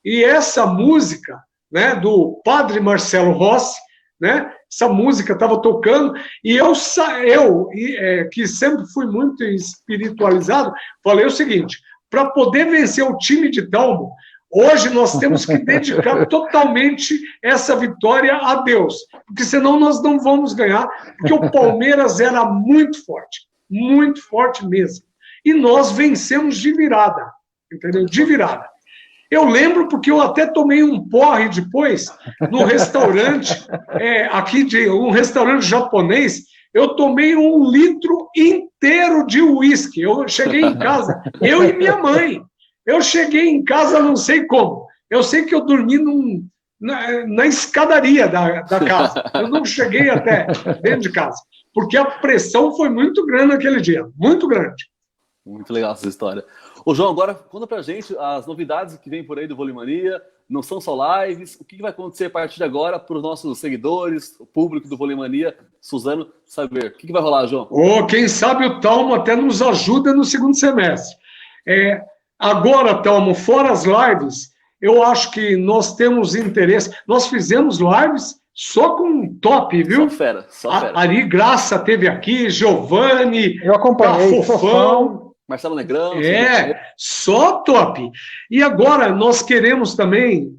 [SPEAKER 4] E essa música, né, do Padre Marcelo Rossi, né, essa música estava tocando, e eu que sempre fui muito espiritualizado, falei o seguinte: para poder vencer o time de Talmo, hoje nós temos que dedicar totalmente essa vitória a Deus, porque senão nós não vamos ganhar, porque o Palmeiras era muito forte mesmo. E nós vencemos de virada, entendeu? De virada. Eu lembro porque eu até tomei um porre depois, no restaurante, um restaurante japonês, eu tomei 1 litro inteiro de uísque. Eu cheguei em casa, eu e minha mãe. Eu cheguei em casa, não sei como. Eu sei que eu dormi na escadaria da casa. Eu não cheguei até dentro de casa, porque a pressão foi muito grande naquele dia, muito grande.
[SPEAKER 1] Muito legal essa história. Ô, João, agora conta pra gente as novidades que vem por aí do Vôlei Mania. Não são só lives. O que vai acontecer a partir de agora para os nossos seguidores, o público do Vôlei Mania, Suzano, saber? O que vai rolar, João?
[SPEAKER 4] Quem sabe o Talmo até nos ajuda no segundo semestre. Agora, Talmo, fora as lives, eu acho que nós temos interesse. Nós fizemos lives só com top, viu?
[SPEAKER 1] Só fera, só fera.
[SPEAKER 4] Ari Graça teve aqui, Giovanni,
[SPEAKER 3] eu acompanhei,
[SPEAKER 4] Fofão.
[SPEAKER 1] Marcelo Negrão.
[SPEAKER 4] Só top. E agora nós queremos também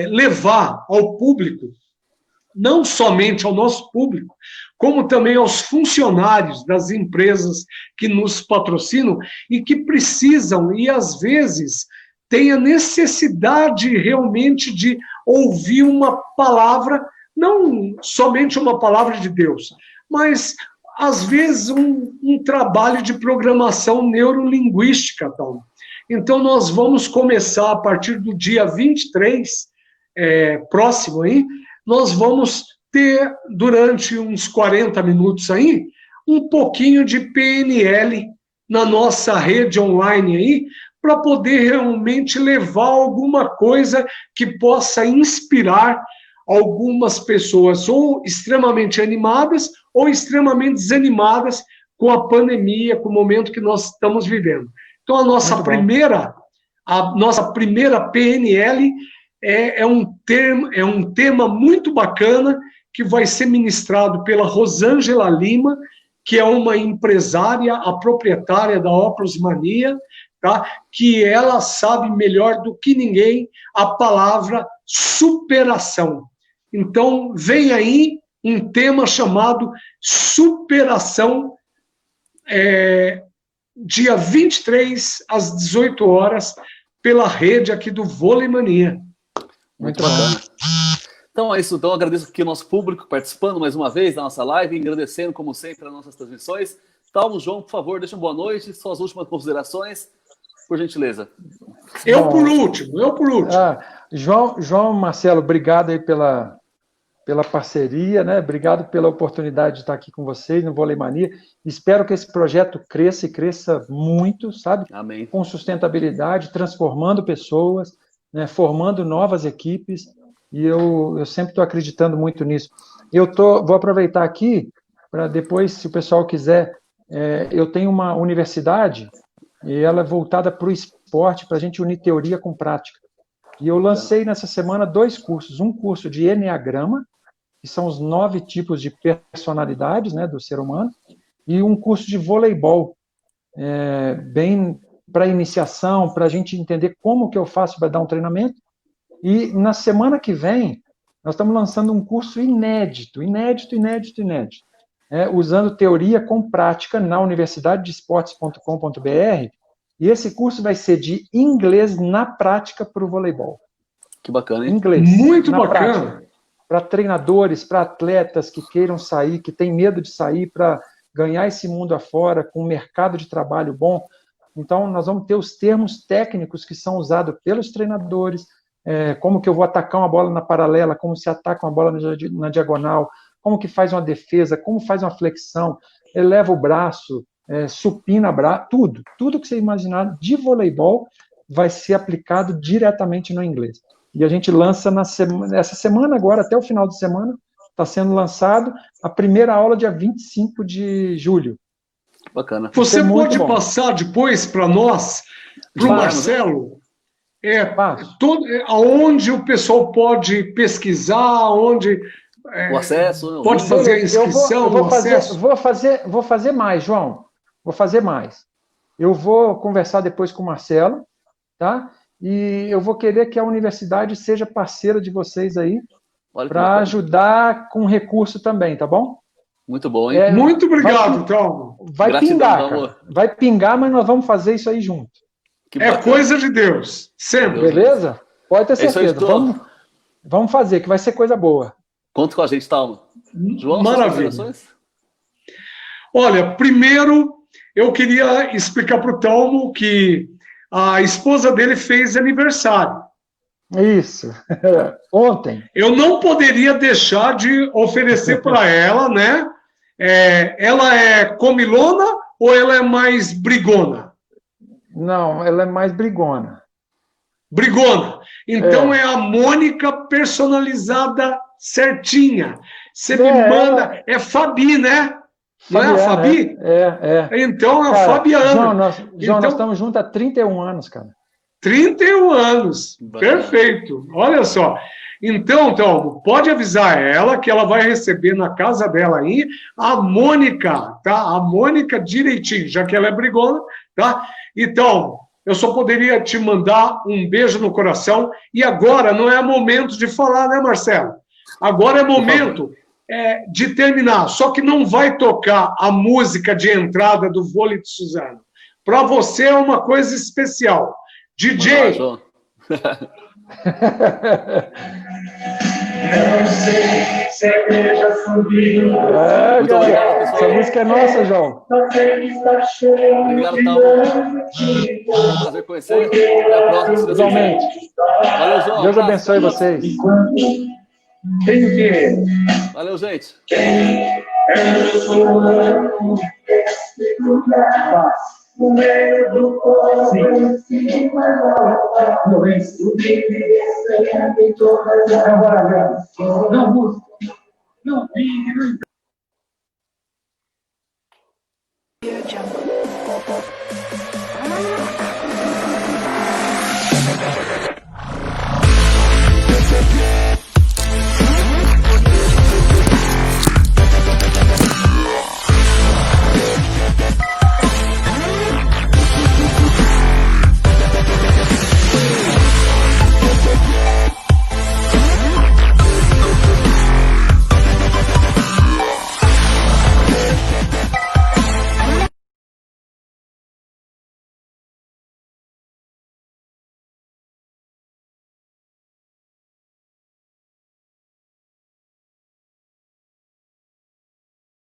[SPEAKER 4] levar ao público, não somente ao nosso público, como também aos funcionários das empresas que nos patrocinam e que precisam, e às vezes têm a necessidade realmente de ouvir uma palavra, não somente uma palavra de Deus, mas às vezes um trabalho de programação neurolinguística. Então nós vamos começar a partir do dia 23, próximo aí, nós vamos ter durante uns 40 minutos aí, um pouquinho de PNL na nossa rede online aí, para poder realmente levar alguma coisa que possa inspirar algumas pessoas, ou extremamente animadas, ou extremamente desanimadas com a pandemia, com o momento que nós estamos vivendo. Então, a nossa primeira PNL é um tema muito bacana, que vai ser ministrado pela Rosângela Lima, que é uma empresária, a proprietária da Óculos Mania, tá? Que ela sabe melhor do que ninguém a palavra superação. Então, vem aí um tema chamado superação, dia 23, às 18 horas, pela rede aqui do Vôlei Mania.
[SPEAKER 1] Muito bacana. Então é isso. Então eu agradeço aqui o nosso público participando mais uma vez da nossa live, agradecendo, como sempre, as nossas transmissões. Então, João, por favor, deixa uma boa noite, suas últimas considerações, por gentileza.
[SPEAKER 4] Eu por último.
[SPEAKER 3] João, Marcelo, obrigado aí pela parceria, né? Obrigado pela oportunidade de estar aqui com vocês no Vôlei Mania. Espero que esse projeto cresça e cresça muito, sabe?
[SPEAKER 1] Amém. Com
[SPEAKER 3] sustentabilidade, transformando pessoas, né? Formando novas equipes. E eu sempre estou acreditando muito nisso. Vou aproveitar aqui para depois, se o pessoal quiser, eu tenho uma universidade e ela é voltada para o esporte, para a gente unir teoria com prática. E eu lancei nessa semana 2 cursos. Um curso de Eneagrama, que são os 9 tipos de personalidades, né, do ser humano, e um curso de voleibol, bem para iniciação, para a gente entender como que eu faço para dar um treinamento. E na semana que vem, nós estamos lançando um curso inédito, usando teoria com prática na universidadedesportes.com.br, e esse curso vai ser de inglês na prática para o voleibol.
[SPEAKER 1] Que bacana, hein?
[SPEAKER 3] Inglês.
[SPEAKER 4] Muito bacana.
[SPEAKER 3] Para treinadores, para atletas que queiram sair, que têm medo de sair para ganhar esse mundo afora, com um mercado de trabalho bom. Então, nós vamos ter os termos técnicos que são usados pelos treinadores, como que eu vou atacar uma bola na paralela, como se ataca uma bola na diagonal, como que faz uma defesa, como faz uma flexão, eleva o braço, supina braço, tudo que você imaginar de voleibol vai ser aplicado diretamente no inglês. E a gente lança essa semana agora, até o final de semana, está sendo lançado a primeira aula dia 25 de julho.
[SPEAKER 1] Bacana.
[SPEAKER 4] Você pode passar depois para nós, para o Marcelo, aonde o pessoal pode pesquisar, onde
[SPEAKER 1] o acesso,
[SPEAKER 4] pode fazer a inscrição,
[SPEAKER 3] Vou fazer mais, João. Vou fazer mais. Eu vou conversar depois com o Marcelo, tá? E eu vou querer que a universidade seja parceira de vocês aí, para ajudar com recurso também, tá bom?
[SPEAKER 1] Muito bom, hein?
[SPEAKER 4] Muito obrigado, Tom.
[SPEAKER 3] Vai pingar, cara. Vai pingar, mas nós vamos fazer isso aí junto.
[SPEAKER 4] Coisa de Deus, sempre.
[SPEAKER 3] Beleza? Pode ter certeza. Vamos fazer, que vai ser coisa boa.
[SPEAKER 1] Conta com a gente, Talmo. João,
[SPEAKER 4] maravilha. Olha, primeiro eu queria explicar para o Talmo que a esposa dele fez aniversário.
[SPEAKER 3] Isso. Ontem.
[SPEAKER 4] Eu não poderia deixar de oferecer para ela, né? Ela é comilona ou ela é mais brigona?
[SPEAKER 3] Não, ela é mais brigona.
[SPEAKER 4] Brigona. Então é a Mônica personalizada certinha. Você me manda... É Fabi, né? Não é a Fabi? Então é a Fabiana.
[SPEAKER 3] João, nós estamos juntos há 31 anos, cara.
[SPEAKER 4] 31 anos. Perfeito. Olha só. Então, Tom, pode avisar ela que ela vai receber na casa dela aí a Mônica, tá? A Mônica direitinho, já que ela é brigona, tá? Então, eu só poderia te mandar um beijo no coração. E agora não é momento de falar, né, Marcelo? Agora é momento de terminar. Só que não vai tocar a música de entrada do Vôlei de Suzano. Para você é uma coisa especial. DJ!
[SPEAKER 5] Não sei se a igreja subiu.
[SPEAKER 1] Muito obrigado, pessoal.
[SPEAKER 3] Essa música é nossa, João.
[SPEAKER 1] Obrigado, Talmo. Foi um prazer conhecer. Até a próxima.
[SPEAKER 3] Igualmente.
[SPEAKER 1] Valeu, João.
[SPEAKER 3] Deus abençoe vocês.
[SPEAKER 5] Tem o quê?
[SPEAKER 1] Valeu, gente.
[SPEAKER 5] Eu sou no meio do povo, não estudei, em todas as não busco, não vive, não